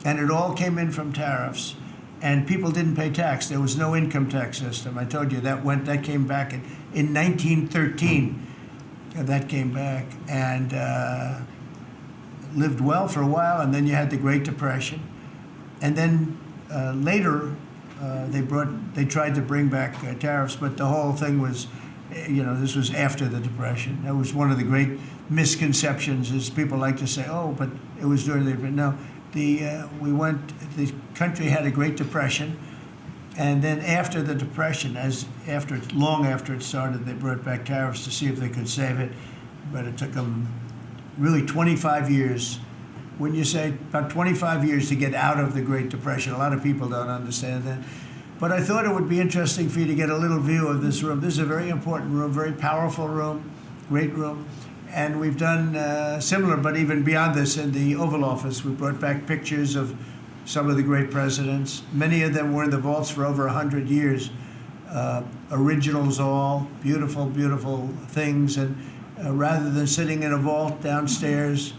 and it all came in from tariffs, and people didn't pay tax. There was no income tax system. I told you that came back in 1913. That came back and lived well for a while, and then you had the Great Depression, and then later they tried to bring back tariffs, but the whole thing was, this was after the Depression. That was one of the great misconceptions. Is people like to say, "Oh, but it was during the," but no. The country had a Great Depression, and then after the Depression, long after it started, they brought back tariffs to see if they could save it, but it took them really 25 years. When you say about 25 years to get out of the Great Depression, a lot of people don't understand that. But I thought it would be interesting for you to get a little view of this room. This is a very important room, very powerful room, great room. And we've done similar, but even beyond this, in the Oval Office, we brought back pictures of some of the great presidents. Many of them were in the vaults for over 100 years. Originals all, beautiful, beautiful things. And rather than sitting in a vault downstairs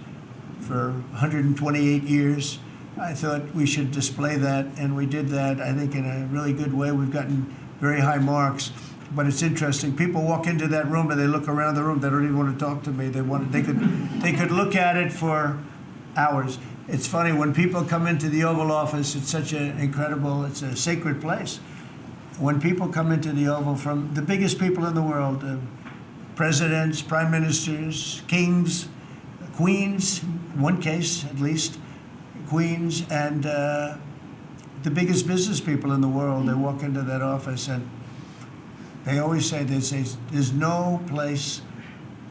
for 128 years, I thought we should display that, and we did that, I think, in a really good way. We've gotten very high marks. But it's interesting. People walk into that room and they look around the room. They don't even want to talk to me. They could look at it for hours. It's funny when people come into the Oval Office. It's such an incredible. It's a sacred place. When people come into the Oval from the biggest people in the world, presidents, prime ministers, kings, queens, one case at least, queens, and the biggest business people in the world. They walk into that office and. They always say, there's no place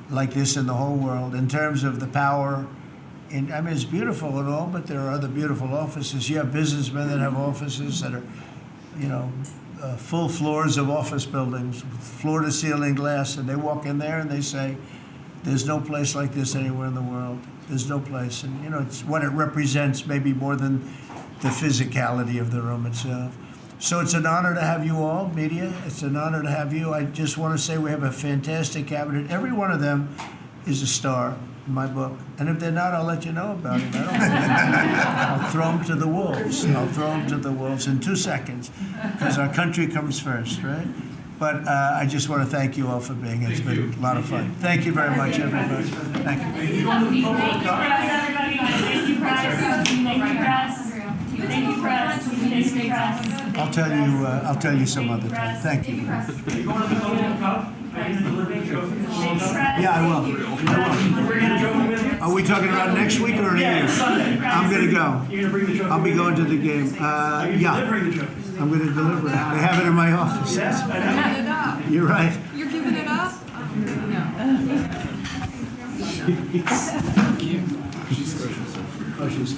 like this in the whole world in terms of the power. It's beautiful and all, but there are other beautiful offices. You have businessmen that have offices that are, full floors of office buildings, floor-to-ceiling glass, and they walk in there and they say, There's no place like this anywhere in the world. There's no place. And, you know, it's what it represents maybe more than the physicality of the room itself. So it's an honor to have you all, media. It's an honor to have you. I just want to say we have a fantastic cabinet. Every one of them is a star in my book. And if they're not, I'll let you know about it. I don't I'll throw them to the wolves. I'll throw them to the wolves in 2 seconds, because our country comes first, right? But I just want to thank you all for being here. It's been a lot of fun. Thank you very much, everybody. Thank you. Thank you, press, everybody. Thank you, press. Thank you, press. Thank you, press. Thank you, press. I'll tell you some other time. Thank you. Yeah, I will. Are we talking about next week or in a year? I'm going to go. I'll be going to the game. Yeah, I'm going to deliver it. They have it in my office. You're right. You're giving it up? Oh, she's